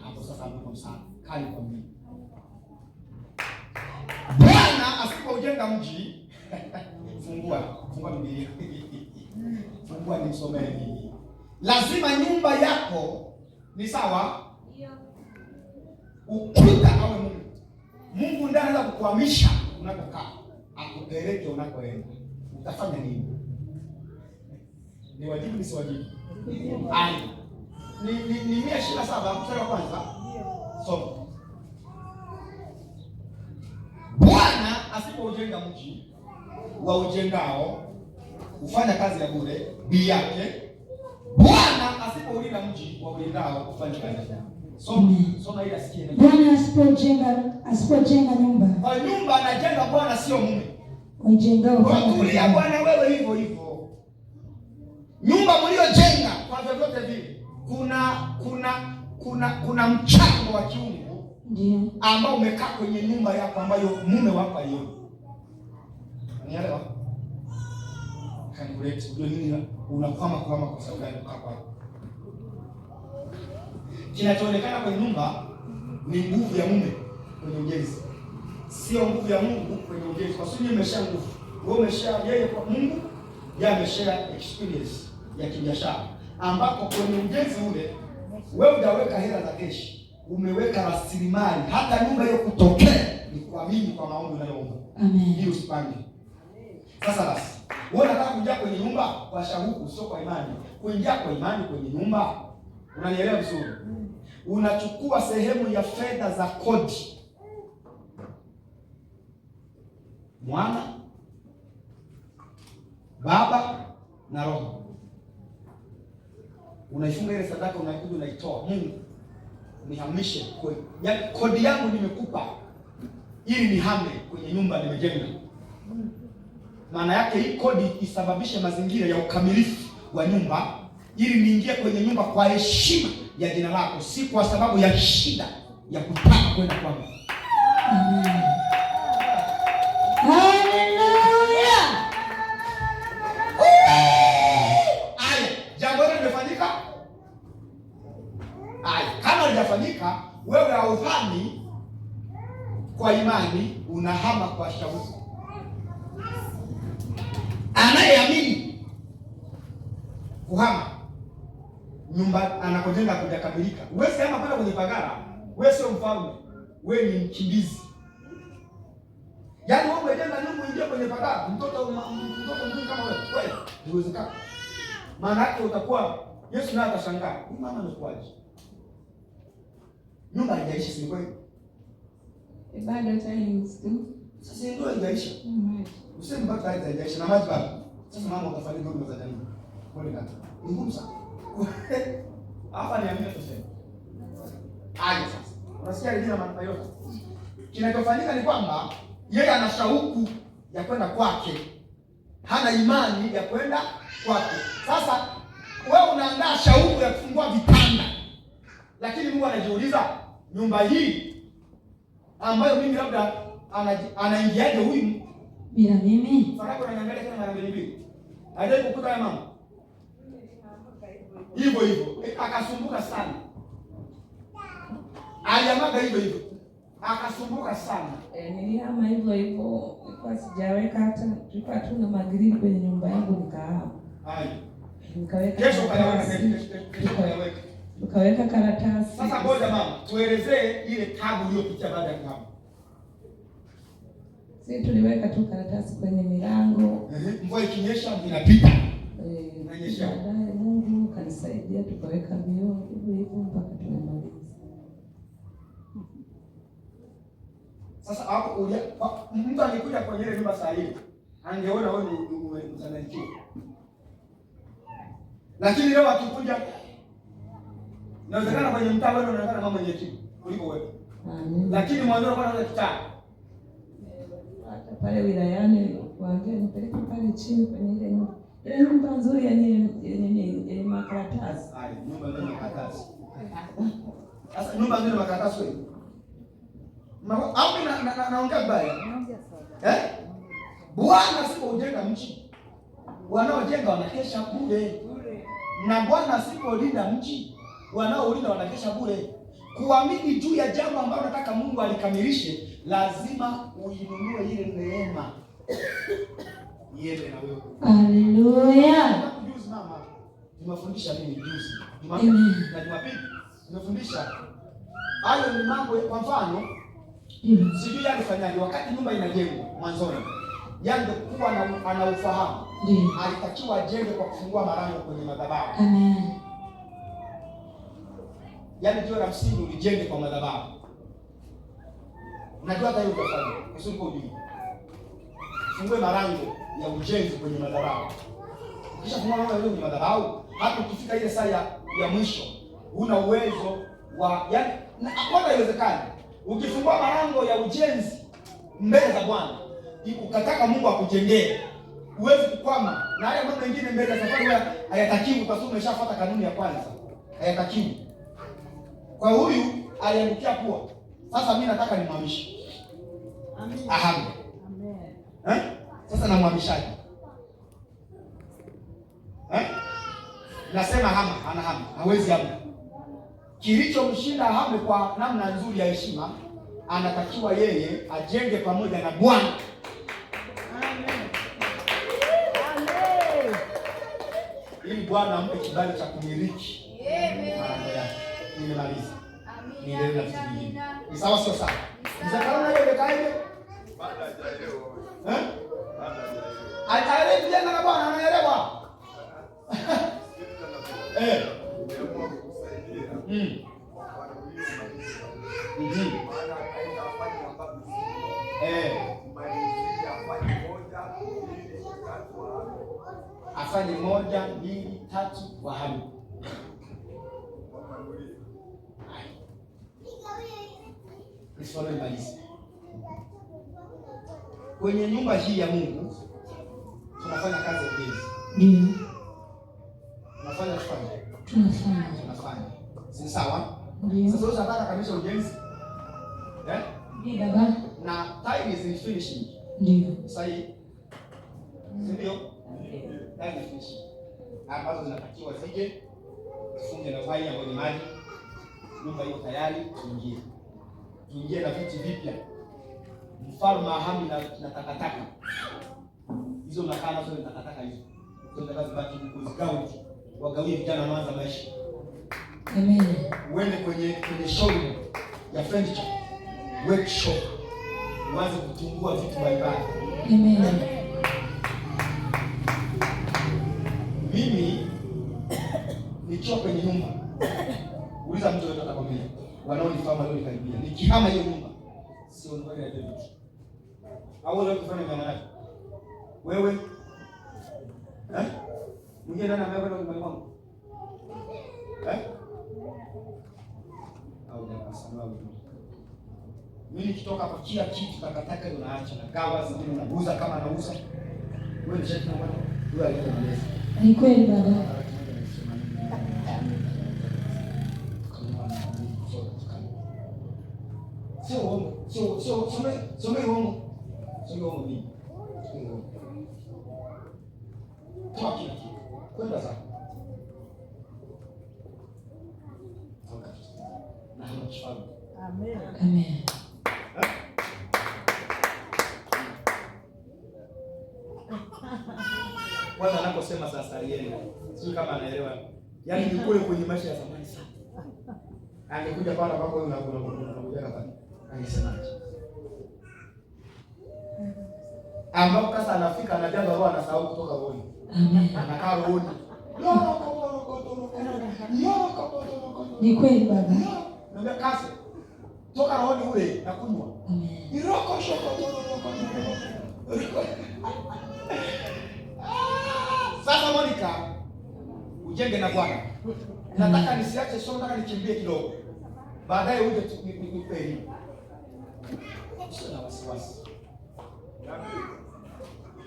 Speaker 1: Hapo sasa Mungu sana. Kali kwa mimi. Bwana asipoujenga mji, fungua Biblia. Fungua nisomee Biblia. Lazima nyumba yako ni sawa. Ndio. Ukuta awe Mungu. Mungu ndiye anaweza kukuhamisha unapokaa, akupeleke unakoenda. Utafanya nini? Ni wajibu ni si wajibu? Ai. Ni 127 mstari wa kwanza. Soma. Bwana asipoujenga mji, wa ujengao ufanya kazi ya bure bi yake. Bwana asipoulinda mji, wa ujengao ufanya kazi ya bure. Soma ili asikie.
Speaker 2: Bwana asipojenga nyumba.
Speaker 1: Kwa nyumba anajenga Bwana, sio mume.
Speaker 2: Wajengao
Speaker 1: kwa kulia Bwana wewe hivyo hivyo. Nyumba mliojenga kwa vyovyote vile kuna mchango wa kiungu
Speaker 2: ndio
Speaker 1: ambao umekaa kwenye nyumba yako ambayo mume wako aliona. Unielewa? Calculate ndio nini unakwama kwa sababu gani hapa? Kinachoonekana kwenye nyumba ni nguvu ya mume kwenye ujenzi. Sio nguvu ya Mungu kwenye ujenzi. Kwa sababu umesha nguvu. Wewe umesha yeye kwa Mungu, yeye amesha experience ya kibiashara. Ambapo kwenye ujenzi ule wewe hujaweka hela za keshi. Umeweka rasilimali. Hata nyumba hiyo kutokea ni kuamini kwa maombi unayoomba.
Speaker 2: Amen.
Speaker 1: Ili usipange. Sasa basi, wewe unataka kuingia kwenye nyumba kwa shauku, sio kwa imani. Kuingia kwa imani kwenye nyumba, unanielewa vizuri? Unachukua sehemu ya fedha za kodi. Mwana, Baba na Roho. Unaifunga ile sadaka, unakuja unaitoa. Mungu, nihamishe kwa yaani kodi yangu nimekupa ili nihame kwenye nyumba nimejenga. Maana yake hii kodi isababishe mazingira ya ukamilifu wa nyumba ili niingie kwenye nyumba kwa heshima ya jina lako, si kwa sababu ya shida ya kutaka kwenda kwangu.
Speaker 2: Amen. Haleluya.
Speaker 1: Aya, jambo hilo limefanyika? Aya, kama halijafanyika, wewe hauhami kwa imani, unahama kwa shauku. Anayeamini kuhama nyumba anakojenga kujakamilika. Wewe si kama kwenda kwenye pagara, wewe sio mfalme, wewe ni mkimbizi. Yaani wewe umejenga nyumba ingie kwenye pagara, mtoto mzuri kama wewe, haiwezekani. Maana yake utakuwa Yesu naye atashangaa. Huyu mama amekuaje? Nyumba haijaisha, si kweli?
Speaker 4: Bado times tu.
Speaker 1: Sasa ndio haijaisha. Useme mpaka haijaisha na maji bado. Sasa mama utafanya nini za jamii? Kwani kata. Ni ngumu sana. Hapa niambie tuseme. Aje sasa. Unasikia jina maneno yote. Kinachofanyika ni kwamba yeye ana shauku ya kwenda kwake. Hana imani ya kwenda kwake. Sasa wewe unaandaa shauku ya kufungua vitanda. Lakini Mungu anajiuliza, nyumba hii ambayo mimi labda anaingiaje huyu
Speaker 2: bila mimi?
Speaker 1: Sababu ananiangalia kama mara mbili. Hajai kukuta ya mama. Hivyo akasumbuka sana. Aliamaga hivyo akasumbuka sana.
Speaker 4: Nilihama hivyo nilikuwa sijaweka hata, tulikuwa tuna magrill kwenye nyumba yangu nikahama. Nikaweka
Speaker 1: Kesho
Speaker 4: ukaweka karatasi.
Speaker 1: Sasa ngoja mama, tuelezee ile tabu uliyopitia baada ya kuhama.
Speaker 4: Sisi tuliweka tu karatasi kwenye milango.
Speaker 1: Mvua ikinyesha inapita.
Speaker 4: Baadaye Mungu kanisaidia tukaweka vioo hivyo mpaka tumemaliza.
Speaker 1: Sasa hapo mtu alikuja kwenye ile nyumba saa hii, angeona wewe umechanganyikiwa. Lakini leo akikuja, inawezekana kwenye mtaa wewe unaonekana mama mwenye kitu kuliko wewe. Lakini mwanzo unakuwa na kitaa.
Speaker 4: Hata pale wilayani waambie nipeleke pale chini kwenye ile nyumba. Ile nyumba nzuri yenye makaratasi.
Speaker 1: Nyumba yenye makaratasi. Sasa nyumba nzuri makaratasi wewe. Au naongea baya. Bwana asipojenga mji, wanaojenga wanakesha bure. Na Bwana asipolinda mji, wanaolinda wanakesha bure. Kuamini juu ya jambo ambalo nataka Mungu alikamilishe, lazima uinunue ile neema. Yeye na wewe.
Speaker 2: Haleluya.
Speaker 1: Juzi mama, nimefundisha nini juzi? Jumapili nimefundisha hayo ni mambo. Kwa mfano, sijui alifanyaje wakati nyumba inajengwa mwanzoni. Yangekuwa ana ufahamu. Alitakiwa ajenge kwa kufungua malango kwenye madhabahu.
Speaker 2: Amen.
Speaker 1: Yaani jiwe la msingi ulijenge kwa madhabahu. Unajua hata hiyo utafanya. Usipo ujui. Fungue malango ya ujenzi kwenye madhabahu. Kisha fungua malango kwenye madhabahu, hata ukifika ile saa ya mwisho, una uwezo wa yaani hakuna haiwezekani. Ukifungua malango ya ujenzi mbele za Bwana, ukataka Mungu akujengee,
Speaker 6: huwezi kukwama. Na haya mambo mengine mbele ya safari hayatakiwi, kwa sababu umeshafuata kanuni ya kwanza. Hayatakiwi. Kwa huyu aliangukia pua. Sasa mimi nataka nimhamishe. Amen. Ahame. Amen. Sasa namhamishaje? Nasema hama, anahama. Hawezi hama. Kilichomshinda ahame kwa namna nzuri ya heshima, anatakiwa yeye ajenge pamoja na Bwana. Amen. Amen. Ili Bwana ampe kibali cha kumiliki. Amen. Nimemaliza. Niendelee na vitu vingine. Ni sawa sio sawa? Mzakaona hiyo imekaje?
Speaker 3: Baada ya leo. Baada ya leo.
Speaker 6: Ataelewa vijana na Bwana anaelewa.
Speaker 3: Nimeamua kukusaidia. Maana akaenda afanye ambapo malizia afanye 1, 2, 3
Speaker 6: afanye 1, 2, 3 wahame. Nisome malizi. Kwenye nyumba hii ya Mungu tunafanya kazi hizi.
Speaker 2: Ndio.
Speaker 6: Tunafanya. Si sawa?
Speaker 2: Ndio.
Speaker 6: Sasa unataka kamisha ujenzi?
Speaker 2: Ndio baba.
Speaker 6: Na time is finishing.
Speaker 2: Ndio.
Speaker 6: Sahi. Ndio. Time is finishing. Ambazo zinatakiwa zije. Tufunge na fai ya kwenye maji. Nyumba hiyo tayari tuingie. Tuingie na viti vipya. Mfalme ahami na takataka. Hizo nakaa nazo ni takataka hizo. Ndio kazi baki kuzigawa. Wagawie vijana wanaanza maisha.
Speaker 2: Amen.
Speaker 6: Uende kwenye showroom ya furniture, workshop. Uanze kutungua vitu mbalimbali.
Speaker 2: Amen.
Speaker 6: Mimi nikiwa kwenye nyumba, uliza mtu yote atakwambia, wanaonifahamu leo nikaribia. Nikihama hiyo nyumba, sio ndio ile vitu. Au leo kufanya maana yake. Wewe mwingine nani ambaye kwenda nyumbani kwangu? Au ndio mimi nikitoka kwa kila kitu takataka unaacha na gawa zingine unabuza kama anauza. Wewe ni shati na bwana. Wewe alikuwa mlezi.
Speaker 2: Ni kweli baba.
Speaker 6: Sio uongo. Sio uongo. Sio uongo mimi. Toa kila kitu. Kwenda sasa. Na hana kifaa.
Speaker 2: Amen. Amen.
Speaker 6: Bwana anaposema sasa yeye, sio kama anaelewa. Yaani ni kule kwenye maisha ya zamani sana. Angekuja pale ambapo wewe unakuja hapa. Angesemaje? Ambapo sasa anafika anajaza roho anasahau kutoka rohoni.
Speaker 2: Amen.
Speaker 6: Anakaa rohoni.
Speaker 2: Ni kweli baba.
Speaker 6: Naambia kasi. Toka rohoni ule na kunywa.
Speaker 2: Amen.
Speaker 6: Iroko shoko. Sasa Monica, ujenge na Bwana. Nataka nisiache somo, nataka nikimbie kidogo. Baadaye uje nikupe elimu. Sio na wasiwasi.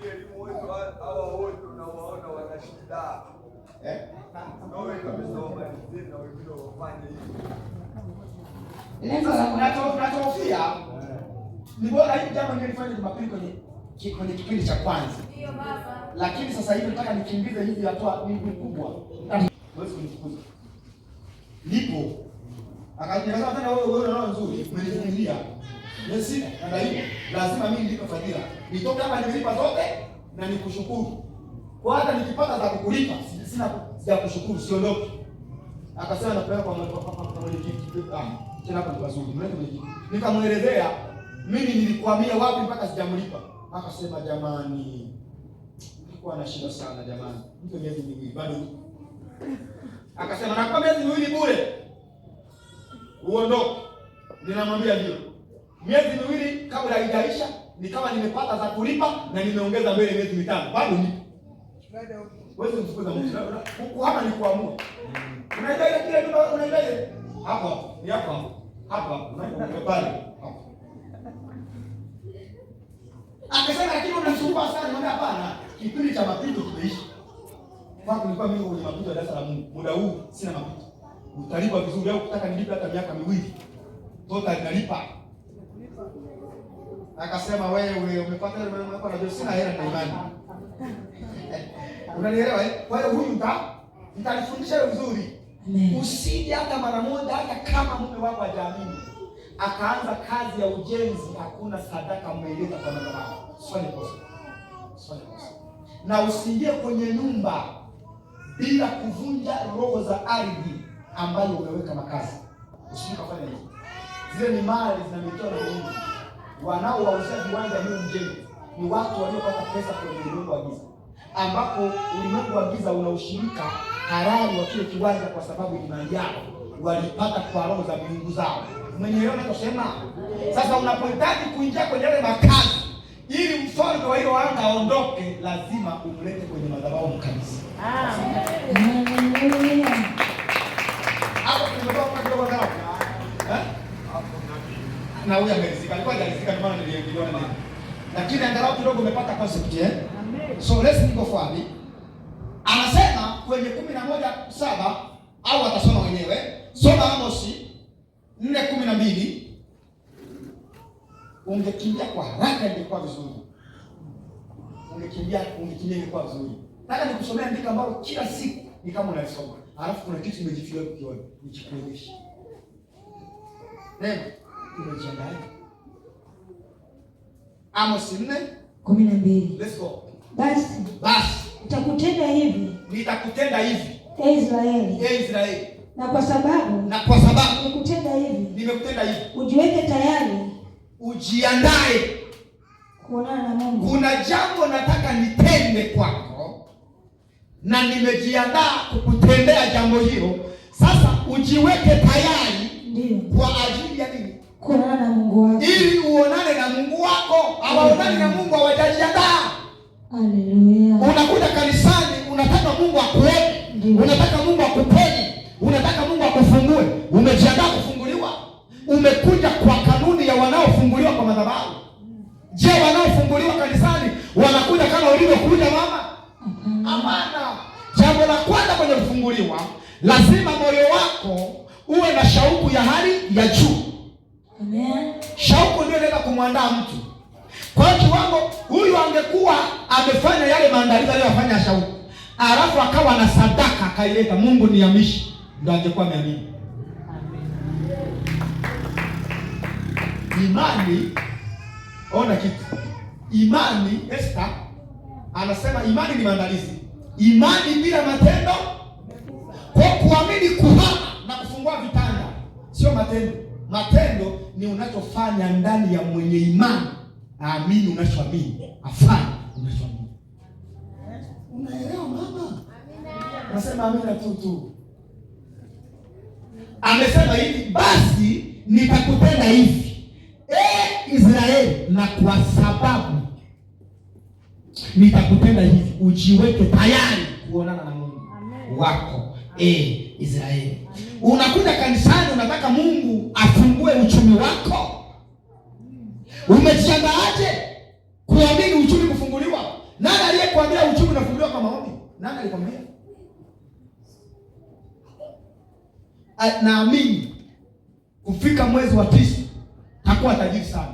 Speaker 3: Ile elimu wetu hawa wote unawaona wana shida. Na wewe kabisa wamalizie na wengine wafanye hivi.
Speaker 6: Nachofia ni bora hii jambo nilifanya Jumapili kwenye kipindi cha kwanza. Ndio baba. Lakini sasa hivi nataka nikimbize hivi hatua ni kubwa. Wewe unifukuze. Nipo. Akaniambia tena wewe unaona nzuri, umenivumilia. Yes, na hiyo lazima mimi nilipe fadhila. Nitoke hapa nimelipa zote na nikushukuru. Kwa hata nikipata za kukulipa, sina za kushukuru, siondoke. Akasema napeleka kwa mwenyekiti. Tena hapo pazuri. Mwenyekiti. Nikamuelezea mimi nilikwamia wapi mpaka sijamlipa. Akasema jamani, nilikuwa na shida sana jamani. Mtu miezi miwili bado. Akasema nakupa miezi miwili bure. Uondoke. Ninamwambia ndio. Miezi miwili kabla haijaisha nikawa nimepata za kulipa na nimeongeza mbele miezi mitano. Bado nipo. Wewe mfukuza mtu. Hapa ni kuamua. Unaenda ile kile tu unaenda ile. Hapo. Ni hapo. Hapa. Unaenda pale. Hapo. Akasema lakini unasumbua sana, niambia hapana. kipindi cha mapito kimeisha. Kwa nilikuwa mimi kwenye mapito ya darasa la Mungu. Muda huu sina mapito. Utalipa vizuri au kutaka nilipe hata miaka miwili. Total nalipa. Akasema wewe umepata ile mambo na sina hela na imani. Unanielewa eh? Kwa hiyo huyu nitalifundisha vizuri. Usije hata mara moja, hata kama mume wako hajaamini akaanza kazi ya ujenzi, hakuna sadaka umeileta kwa madhabahu. Usifanye kosa. Usifanye kosa. Na usiingie kwenye nyumba bila kuvunja roho za ardhi ambayo umeweka makazi. Usifanye hivyo. Zile ni mali zinamilikiwa na Mungu. Wanaowauzia viwanja hiyo mjengo ni watu waliopata pesa kwenye ulimwengu wa giza, ambapo ulimwengu wa giza una ushirika halali wa kile kiwanja kwa sababu imani yao walipata kwa roho za miungu zao. Umenielewa ninachosema? Sasa unapohitaji kuingia kwenye yale makazi ili mfalme wa hilo anga aondoke, lazima umlete kwenye madhabahu mkanisa.
Speaker 2: Amen.
Speaker 6: Hapo tumetoka kidogo sana. Na huyu amerizika. Alikuwa hajarizika ndio maana niliona nini. Lakini angalau kidogo umepata concept eh? Amen. So let's go forward. Anasema kwenye 11:7 au atasoma wenyewe. Soma Amos 4:12. Ungekimbia kwa haraka ingekuwa vizuri. Ungekimbia ingekuwa vizuri. Nataka nikusomea andiko ambalo kila siku ni kama unalisoma. Alafu kuna kitu kimejificha ukiona. Nichikuonyeshe. Neno umejiandaa? Amos 4:12. Let's go.
Speaker 2: Basi nitakutenda hivi.
Speaker 6: Nitakutenda hivi.
Speaker 2: Israeli. Na kwa sababu nimekutenda hivi. Ujiweke tayari.
Speaker 6: Ujiandae.
Speaker 2: Kuonana na Mungu.
Speaker 6: Kuna jambo nataka nitende kwako na nimejiandaa kukutendea jambo hilo. Sasa ujiweke tayari.
Speaker 2: Ndio.
Speaker 6: Kwa ajili ya nini?
Speaker 2: Kuonana na Mungu wako.
Speaker 6: Ili uonane na Mungu wako. Hawaonani na Mungu, hawajajiandaa.
Speaker 2: Haleluya.
Speaker 6: Unakuja kanisani, unataka Mungu akuone, unataka Mungu akuponye, unataka Mungu akufungue. Umejiandaa kufunguliwa? Umekuja kwa kanuni ya wanaofunguliwa kwa madhabahu. Je, wanaofunguliwa kanisani wanakuja kama ulivyokuja mama? Hapana. Jambo la kwanza kwenye kufunguliwa, lazima moyo wako uwe na shauku ya hali ya juu.
Speaker 2: Amen.
Speaker 6: Shauku ndio inaenda kumwandaa mtu. Kwa kiwango huyu angekuwa amefanya yale maandalizi aliyofanya shauku, alafu akawa na sadaka akaileta, Mungu niamishi, ndio angekuwa ameamini. Imani, ona kitu. Imani, Esther anasema imani ni maandalizi. Imani bila matendo, kwa kuamini kuhama na kufungua vitanda, sio matendo. Matendo ni unachofanya ndani ya mwenye imani. Aamini unachoamini, afanye unachoamini. Unaelewa mama? Nasema amina tu. Amesema hivi, basi nitakutenda hivi. Israeli, na kwa sababu nitakutenda hivi, ujiweke tayari kuonana na Mungu wako. Israeli. Unakuja kanisani unataka Mungu afungue uchumi wako. Umejiandaaje kuamini uchumi kufunguliwa? Nani aliyekuambia uchumi unafunguliwa kwa maombi? Nani alikwambia? Naamini kufika mwezi wa 9 takuwa tajiri sana.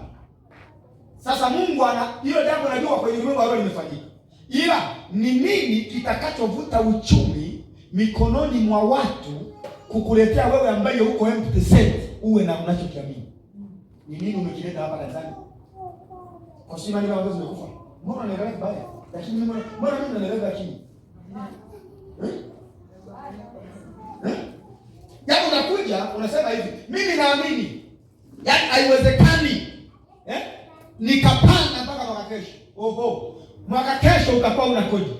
Speaker 6: Sasa Mungu ana hilo jambo, najua kwenye ulimwengu wa roho limefanyika. Ila ni nini kitakachovuta uchumi mikononi mwa watu kukuletea wewe ambaye uko empty set uwe na unachokiamini? Ni nini umekileta hapa kanisani? Kwa sababu ni watu wamekufa. Mbona unaendelea vibaya? Lakini mbona mimi naendelea lakini? Yaani unakuja unasema hivi, mimi naamini. Yaani haiwezekani. Nikapanga mpaka mwaka kesho. Mwaka kesho utakuwa una kodi.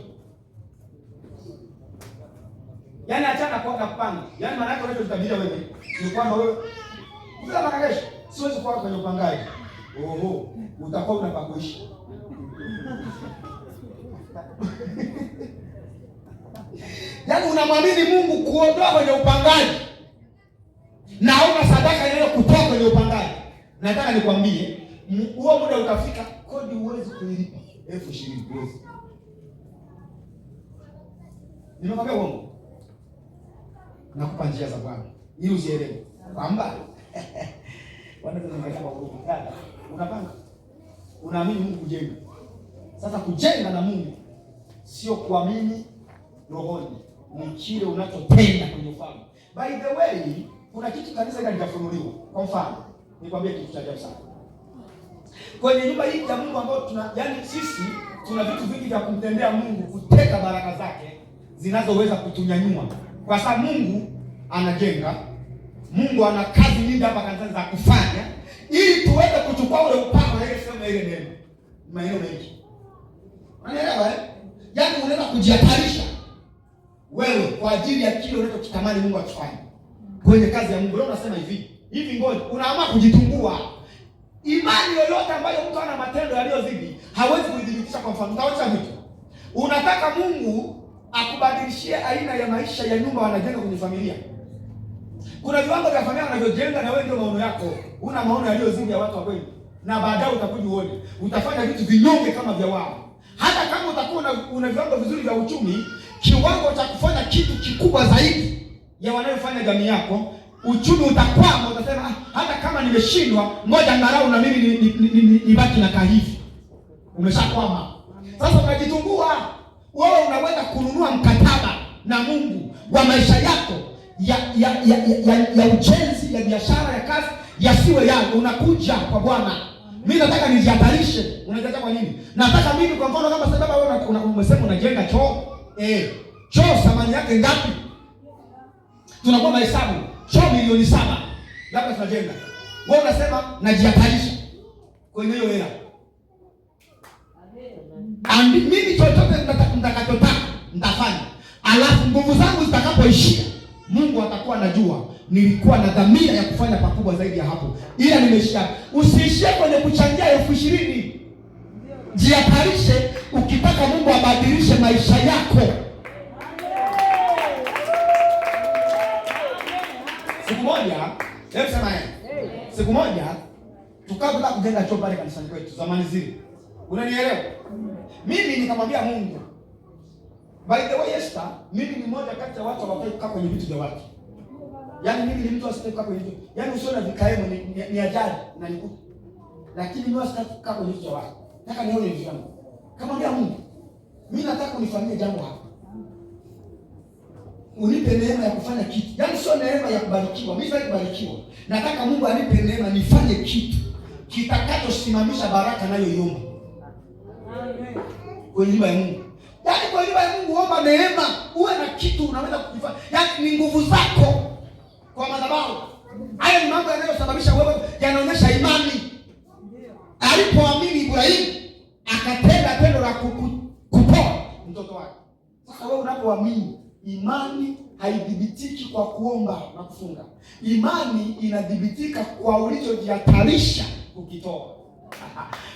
Speaker 6: Yaani achana kwa kupanga. Yaani maana yake unachotabilia wewe ni kwamba wewe bila mwaka kesho siwezi kuwa kwenye upangaji. Utakuwa unapakuishi. Yaani unamwamini Mungu kuondoa kwenye upangaji na una sadaka ile kutoka kwenye upangaji. Nataka nikwambie, huo muda utafika, kodi huwezi kuilipa. 20,000 huwezi. Nimekwambia uongo. Nakupa njia za Bwana ili uzielewe. Kwamba unapanga. Unaamini Mungu kujenga. Sasa kujenga na Mungu sio kuamini rohoni, ni kile unachotenda kwenye ufalme. By the way, kuna kitu kanisa hili litafunuliwa. Kwa mfano, nikwambie kitu cha ajabu sana. Kwenye nyumba hii ya Mungu ambayo sisi tuna vitu vingi vya kumtendea Mungu, kuteka baraka zake zinazoweza kutunyanyua. Kwa sababu Mungu anajenga, Mungu ana kazi nyingi hapa kanisani za kufanya ili tuweze kuchukua ule upako na ile sema ile neno. Maeneo mengi. Unaelewa eh? Yaani unaweza kujihatarisha wewe kwa ajili ya kile unachokitamani Mungu akifanye. Kwenye kazi ya Mungu leo unasema hivi ngoja, unaamua kujitungua. Imani yoyote ambayo mtu ana matendo yaliyozidi hawezi kuidhibitisha. Kwa mfano, utawacha vitu. Unataka Mungu akubadilishie aina ya maisha ya nyumba wanajenga kwenye familia. Kuna viwango vya familia wanavyojenga na wewe ndio maono yako. Una maono yaliyozidi ya watu wa kweli. Na baadaye utakuja uone, utafanya vitu vinyonge kama vya wao. Hata kama utakuwa una viwango vizuri vya uchumi, kiwango cha kufanya kitu kikubwa zaidi ya wanayofanya jamii yako, uchumi utakwama. Utasema hata kama nimeshindwa, ngoja angalau na mimi nibaki na kahivi. Umeshakwama. Sasa unajitungua. Wewe unaweza kununua mkataba na Mungu wa maisha yako ya ujenzi, ya biashara, ya kazi, yasiwe yako. Unakuja kwa Bwana. Mimi nataka nijihatarishe. Unataka kwa nini? Nataka mimi kwa mfano kama sababu wewe umesema unajenga choo. Choo thamani yake ngapi? Tunakuwa mahesabu. Choo milioni 7. Labda tunajenga. Wewe unasema najihatarisha kwenye hiyo hela. Andi mimi chochote nitakachotaka nitafanya. Alafu nguvu zangu zitakapoishia, Mungu atakuwa anajua nilikuwa na dhamira ya kufanya pakubwa zaidi ya hapo. Ila nimeishia. Usiishie kwenye kuchangia 20,000. Jihatarishe ukitaka Mungu abadilishe maisha yako. Siku moja tukaanza kujenga choo pale kanisani kwetu zamani zile. Unanielewa? Mimi nikamwambia Mungu, by the way Esther, mimi ni mmoja kati ya watu ambao kukaa kwenye vitu vya watu. Yaani mimi ni mtu asiyekukaa kwenye vitu. Yaani usione vikaemo ni ajali na nikuta. Lakini mimi sitaki kwenye vitu vya watu. Nataka nione vitu vyangu. Kamwambia Mungu, mimi nataka unifanyie jambo hapa. Unipe neema ya kufanya kitu. Yaani sio neema ya kubarikiwa. Mimi sitaki kubarikiwa. Nataka Mungu anipe neema nifanye kitu kitakachosimamisha baraka nayoiomba. Amen. Kwenye nyumba ya Mungu. Yaani kwa nyumba ya Mungu omba neema, uwe na kitu unaweza kufanya. Yaani ni nguvu zako kwa madhabahu. Haya ni mambo yanayosababisha wewe, yanaonyesha imani. Alipoamini Ibrahimu akatenda tendo la kutoa mtoto wake. Sasa wewe unapoamini, imani haidhibitiki kwa kuomba na kufunga. Imani inadhibitika kwa ulichojihatarisha kukitoa.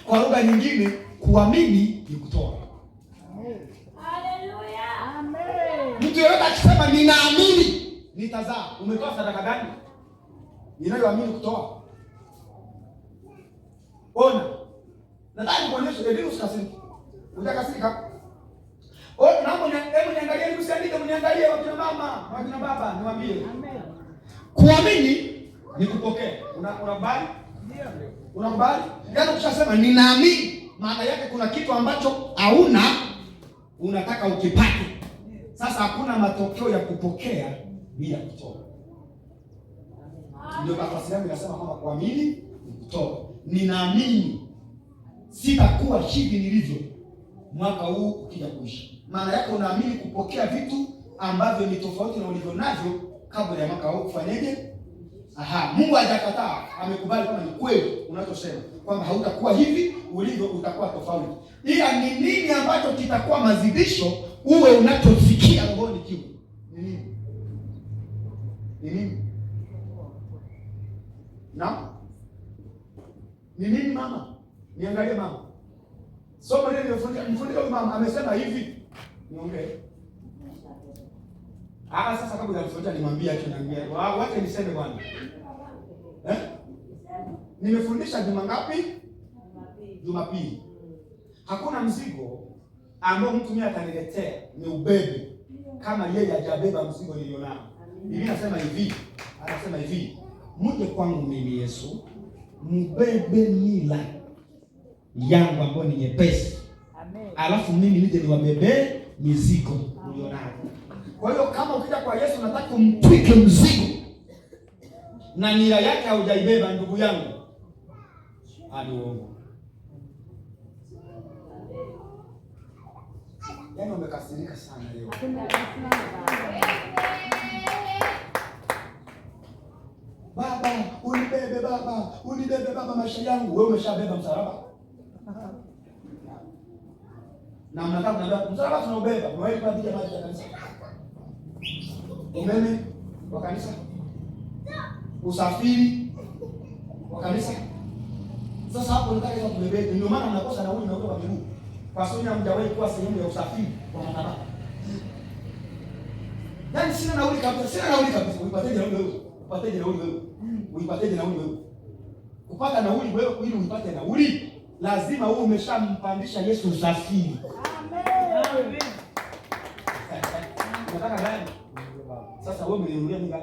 Speaker 6: Kwa lugha nyingine, kuamini ni kutoa.
Speaker 2: Haleluya. Amen.
Speaker 6: Mtu yeyote akisema ninaamini nitazaa, umetoa sadaka gani? Ninayoamini kutoa. Ona. Nataka kuonyesha elimu usikasirike. Utakasirika. Naomba niangalie ili usiandike, mniangalie wakina mama, wakina baba, niwaambie. Amen. Kuamini ni kupokea. Unakubali? Ndio. Unakubali? Yaani ukishasema ninaamini, maana yake kuna kitu ambacho hauna unataka ukipate. Sasa hakuna matokeo ya kupokea bila kutoa. Ndio nafasi yangu inasema kwamba kuamini ni kutoa. Ninaamini sitakuwa hivi nilivyo mwaka huu ukija kuisha. Maana yake unaamini kupokea vitu ambavyo ni tofauti na ulivyo navyo kabla ya mwaka huu kufanyaje? Mungu hajakataa, amekubali kama ni kweli unachosema kwamba hautakuwa hivi ulivyo, utakuwa tofauti. Ila ni nini ambacho kitakuwa mazidisho uwe unachosikia rohoni kiwe? Ni nini? Ni nini? Na? Ni nini mama? Niangalie mama. Somo lile nilifundisha mama amesema hivi. Niongee. Sasa kabla hujafundisha nimwambie niambie. Wacha niseme bwana. Nimefundisha juma ngapi? Jumapili. Hakuna mzigo ambao mtu mimi ataniletea ni ubebe kama yeye hajabeba mzigo nilionao. Biblia inasema hivi, anasema hivi, mje kwangu mimi Yesu, mbebe nila yangu ambayo ni nyepesi. Amen. Alafu mimi nije niwabebe mizigo mlionao. Kwa hiyo kama ukija kwa Yesu unataka umtwike mzigo na nila yake haujaibeba, ndugu yangu, hadi uongo. Yaani umekasirika sana leo. Baba, unibebe baba, unibebe baba maisha yangu. Wewe umeshabeba msalaba. Na mnataka kunambia msalaba tunaubeba. Wewe kwa ajili ya maji ya kanisa. Umeme wa kanisa. Usafiri wa kanisa. Sasa hapo nataka hizo kubebeka. Ndio maana mnakosa nauli na kutoka miguu. Kwa sababu hamjawahi kuwa sehemu ya usafiri kwa matabaka. Yaani sina nauli kabisa. Uipateje nauli wewe? Uipateje nauli wewe? Kupata nauli wewe ili uipate nauli, lazima wewe umeshampandisha Yesu usafiri. Amen. Unataka gani? Sasa wewe umeninunulia nini?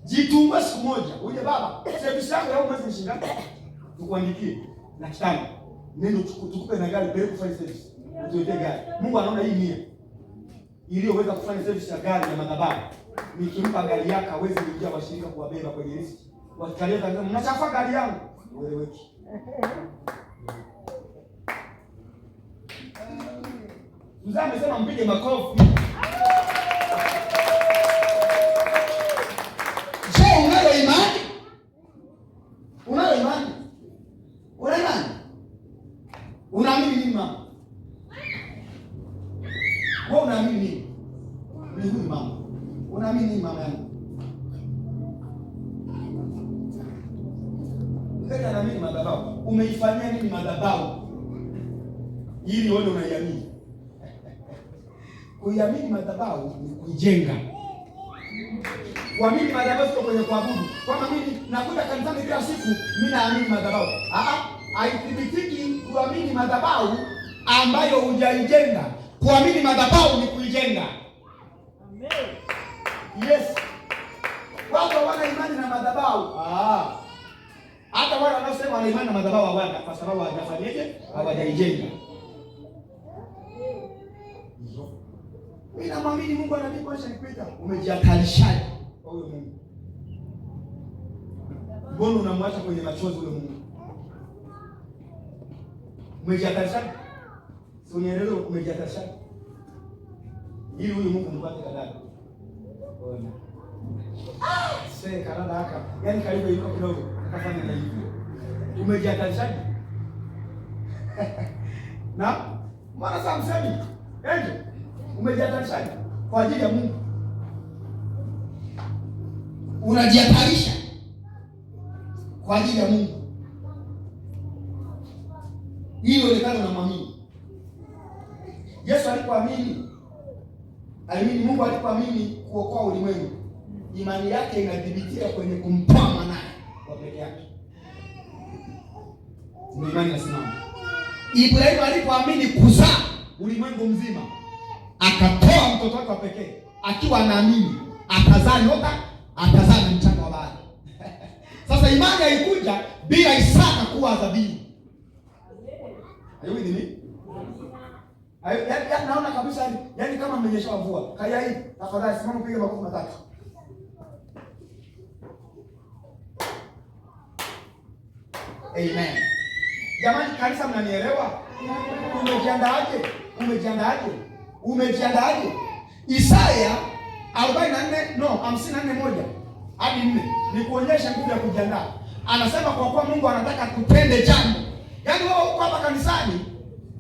Speaker 6: Jitunga siku moja. Uje baba, service yangu leo mwezi mshingapi? Tukuandikie na kitani. Neno tukupe na gari pale kufanya service. Tuweke gari. Mungu anaona hii nia iliyoweza kufanya service ya gari ya madhabahu. Nikimpa gari yake hawezi kuingia washirika kuwabeba kwenye listi. Wakalia kanisa, mnachafa gari yangu. Wewe. Mzee amesema mpige makofi. Je, unayo imani? Unayo imani? Una imani? Unaamini nini mama? Wewe unaamini nini? Ni huyu mama. Unaamini nini mama yangu? Ndio naamini madhabahu. Umeifanyia nini madhabahu? Ili wewe unaiamini. Kuiamini madhabahu ni kujenga. Kuamini madhabahu sio kwenye kuabudu. Kama mimi nakuja kanisani kila siku, mimi naamini madhabahu. Haithibitiki kuamini madhabahu ambayo hujaijenga. Kuamini madhabahu ni kuijenga. Amen. Yes. Watu wana imani na madhabahu. Hata wale wanaosema wana imani na madhabahu hawana, kwa sababu hawajafanyaje? Hawajaijenga. Mimi naamini Mungu ananipa nipita. Umejihatarishaje kwa huyo Mungu? Mbona unamwacha kwenye machozi huyo Mungu? Umejihatarishaje? Si unielewe, umejihatarishaje? Ili huyu Mungu mpate kadari. Ona. Sasa karada haka. Yaani karibu yuko kidogo. Akafanya na hivyo. Umejihatarishaje? Na maana sasa msemi. Ende. Umejihatarishaje kwa ajili ya Mungu? Unajihatarisha kwa ajili ya Mungu. Ili uonekane unamwamini. Yesu alipoamini, Mungu alipoamini kuokoa ulimwengu, imani yake inadhibitika kwenye kumtoa mwanae kwa pekee yake. Ndio imani inasimama. Ibrahimu alipoamini kuzaa ulimwengu mzima, akatoa mtoto wake wa pekee, akiwa anaamini atazaa nyota, atazaa na mchanga wa bahari. Sasa imani haikuja bila Isaka kuwa dhabihu. Ayo hivi naona kabisa yani kama mmenyesha mvua. Kaya hii tafadhali simama piga makofi matatu. Amen. Jamani kanisa mnanielewa? Umejiandaaje? Isaya 54:1 hadi 4 ni kuonyesha nguvu ya kujiandaa. Anasema kwa kuwa Mungu anataka kutende jambo. Yaani wewe uko hapa kanisani,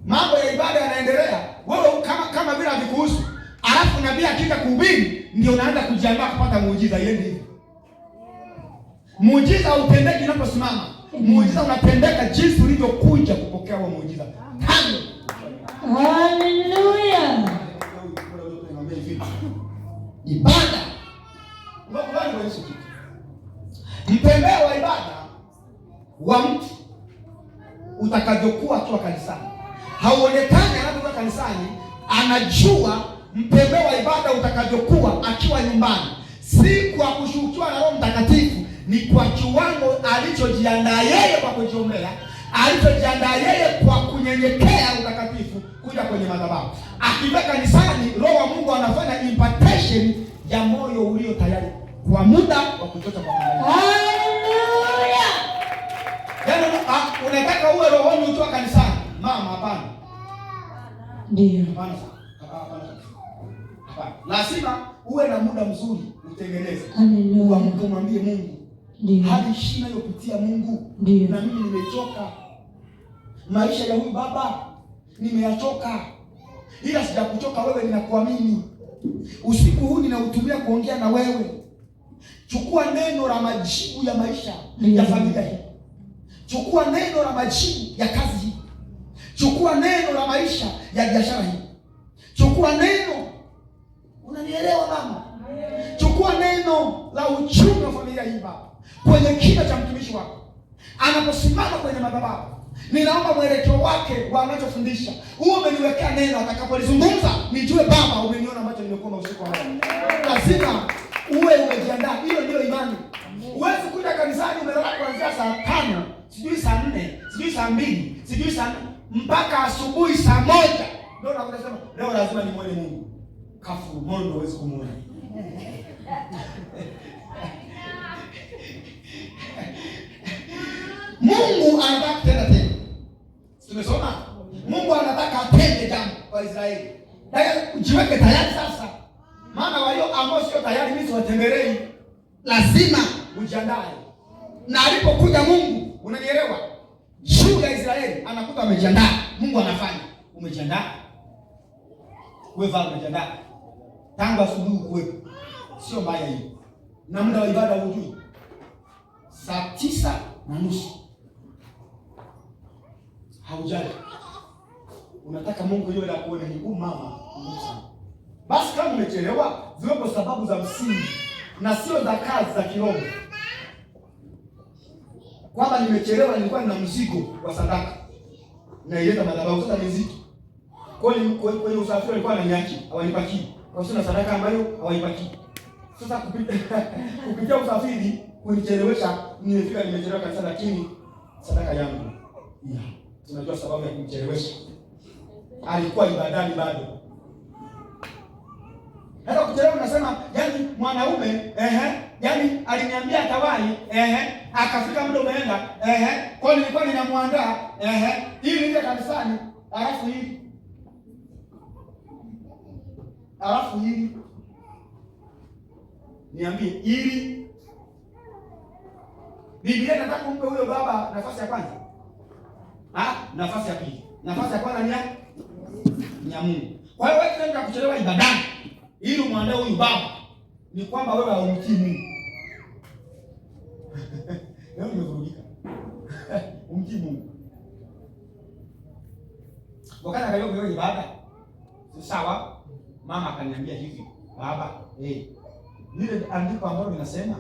Speaker 6: mambo ya ibada yanaendelea, wewe kama vile havikuhusu. Alafu nabii akija kuhubiri ndio unaanza kujiandaa kupata muujiza. Yeye hivi. Muujiza utendeki unaposimama. Muujiza unatendeka jinsi ulivyokuja kupokea huo muujiza.
Speaker 2: Haleluya.
Speaker 6: Ibada. Mpembeo wa ibada wa mtu utakavyokuwa akiwa kanisani hauonekani anapokuwa kanisani anajua mtembeo wa ibada utakavyokuwa akiwa nyumbani, si kwa kushukiwa na Roho Mtakatifu, ni kwa kiwango alichojiandaa yeye kwa kujiombea, alichojiandaa yeye kwa kunyenyekea utakatifu kuja kwenye madhabahu. Akifika kanisani, Roho wa Mungu anafanya impartation ya moyo ulio tayari kwa muda wa kuchota kwa Mungu.
Speaker 2: Haleluya!
Speaker 6: Yaani unataka uwe rohoni ukiwa kanisani? Mama, hapana.
Speaker 2: Ndio.
Speaker 6: Hapana. Lazima uwe na muda mzuri utengeneze.
Speaker 2: Haleluya.
Speaker 6: Uamke umwambie Mungu.
Speaker 2: Ndio.
Speaker 6: Hadi shina yopitia Mungu.
Speaker 2: Ndio.
Speaker 6: Na mimi nimechoka. Maisha ya huyu baba nimeyachoka. Ila sijakuchoka wewe, ninakuamini. Usiku huu ninautumia kuongea na wewe. Chukua neno la majibu ya maisha ya familia hii. Chukua neno la majibu ya kazi hii. Chukua neno la maisha ya biashara hii. Chukua neno, unanielewa mama? Chukua neno la uchumi wa familia hii baba, kwenye kinywa cha mtumishi wako anaposimama kwenye madhabahu. Ninaomba mwelekeo wake wa anachofundisha. Huo umeniwekea neno, atakapolizungumza nijue baba umeniona ambacho nimekuwa usiku wa leo. Lazima uwe umejiandaa. Hiyo ndio imani. Huwezi kuja kanisani umelala kuanzia saa 5, sijui saa 4, sijui saa 2, sijui saa 4 mpaka asubuhi saa 1. Ndio nakuta sema leo lazima nimuone Mungu. Kafu mondo huwezi kumuona. Mungu anataka kutenda tena. Tumesoma? Mungu anataka atende jambo kwa Israeli. Daya ujiweke tayari sasa. Maana walio ambao sio tayari mimi siwatembelei. Lazima ujiandae. Na alipokuja Mungu, unanielewa? Juu ya Israeli anakuta amejiandaa. Mungu anafanya. Umejiandaa? Wewe vaa umejiandaa. Tangu asubuhi kuwepo. Sio mbaya hiyo. Na muda wa ibada hujui. Saa 9:30. Haujali. Unataka Mungu yule akuone ni mama Mungu sana. Basi kama umechelewa, ziwepo sababu za msingi na sio za kazi za kiroho. Kwamba nimechelewa, nilikuwa nina mzigo wa sadaka. Naileta madhabahu sasa mzigo. Kwenye usafiri alikuwa ananiachi, hawanipaki. Kwa sababu sadaka ambayo hawaipaki. Sasa kupitia usafiri kunichelewesha, nimechelewa kanisa, lakini sadaka yangu. Yeah. Tunajua sababu ya kumchelewesha. Alikuwa ibadani bado. Hata kuchelewa unasema, yani mwanaume, yani aliniambia atawahi, akafika muda umeenda, kwa nilikuwa ninamwandaa, ili nije kanisani, alafu hili. Niambie, ili Biblia inataka kumpe huyo baba nafasi ya kwanza. Nafasi ya pili. Nafasi ya kwanza ni ya Mungu. Kwa hiyo wewe unataka kuchelewa ibadani ili umwandae huyu baba, ni kwamba wewe haumtii Mungu. Leo nimevurugika. Umtii Mungu. Wakati akayo kwenye ibada, sawa, mama akaniambia hivi, baba, lile andiko ambalo linasema,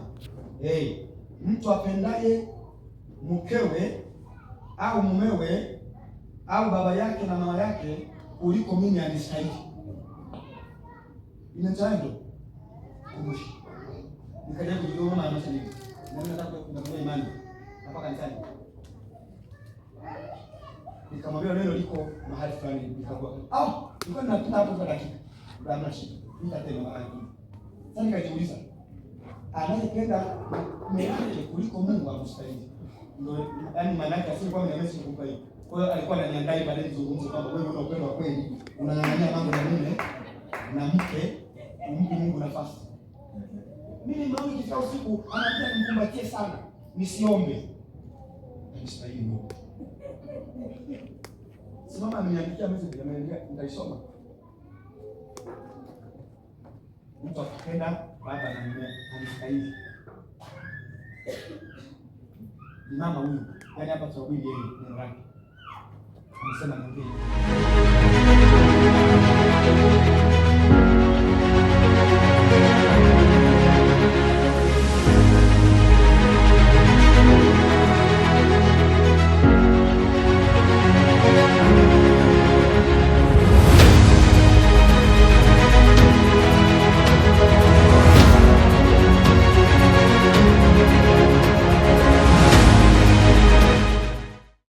Speaker 6: mtu apendaye mkewe au mumewe au baba yake na mama yake kuliko mimi anistahili. Inatendo kumshi. Nikaja kujua mama anasema hivi. Na mimi nataka kukuambia imani hapa kanisani. Nikamwambia neno liko mahali fulani, nikakuwa. Nilikuwa ninapita hapo kwa dakika. Ndio shida. Nitatenda mahali. Sasa nikajiuliza, anayependa mume wake kuliko Mungu anastahili. Ndio, yaani maana yake asili kwamba nimesi kumpa hiyo. Kwa hiyo alikuwa ananiandaa baadaye nizungumze kwamba wewe una upendo wa kweli, unang'ang'ania mambo ya mume na mke, umpe Mungu nafasi. Mimi mama nikifika usiku anaambia nimkumbatie sana, nisiombe. Anastahili Mungu. Simama ameniandikia message, ameniambia nitaisoma. Mtu akipenda baba na mume anastahili. Mama huyu, yaani hapa tunahubiri yeye neno lake. Anasema niongee.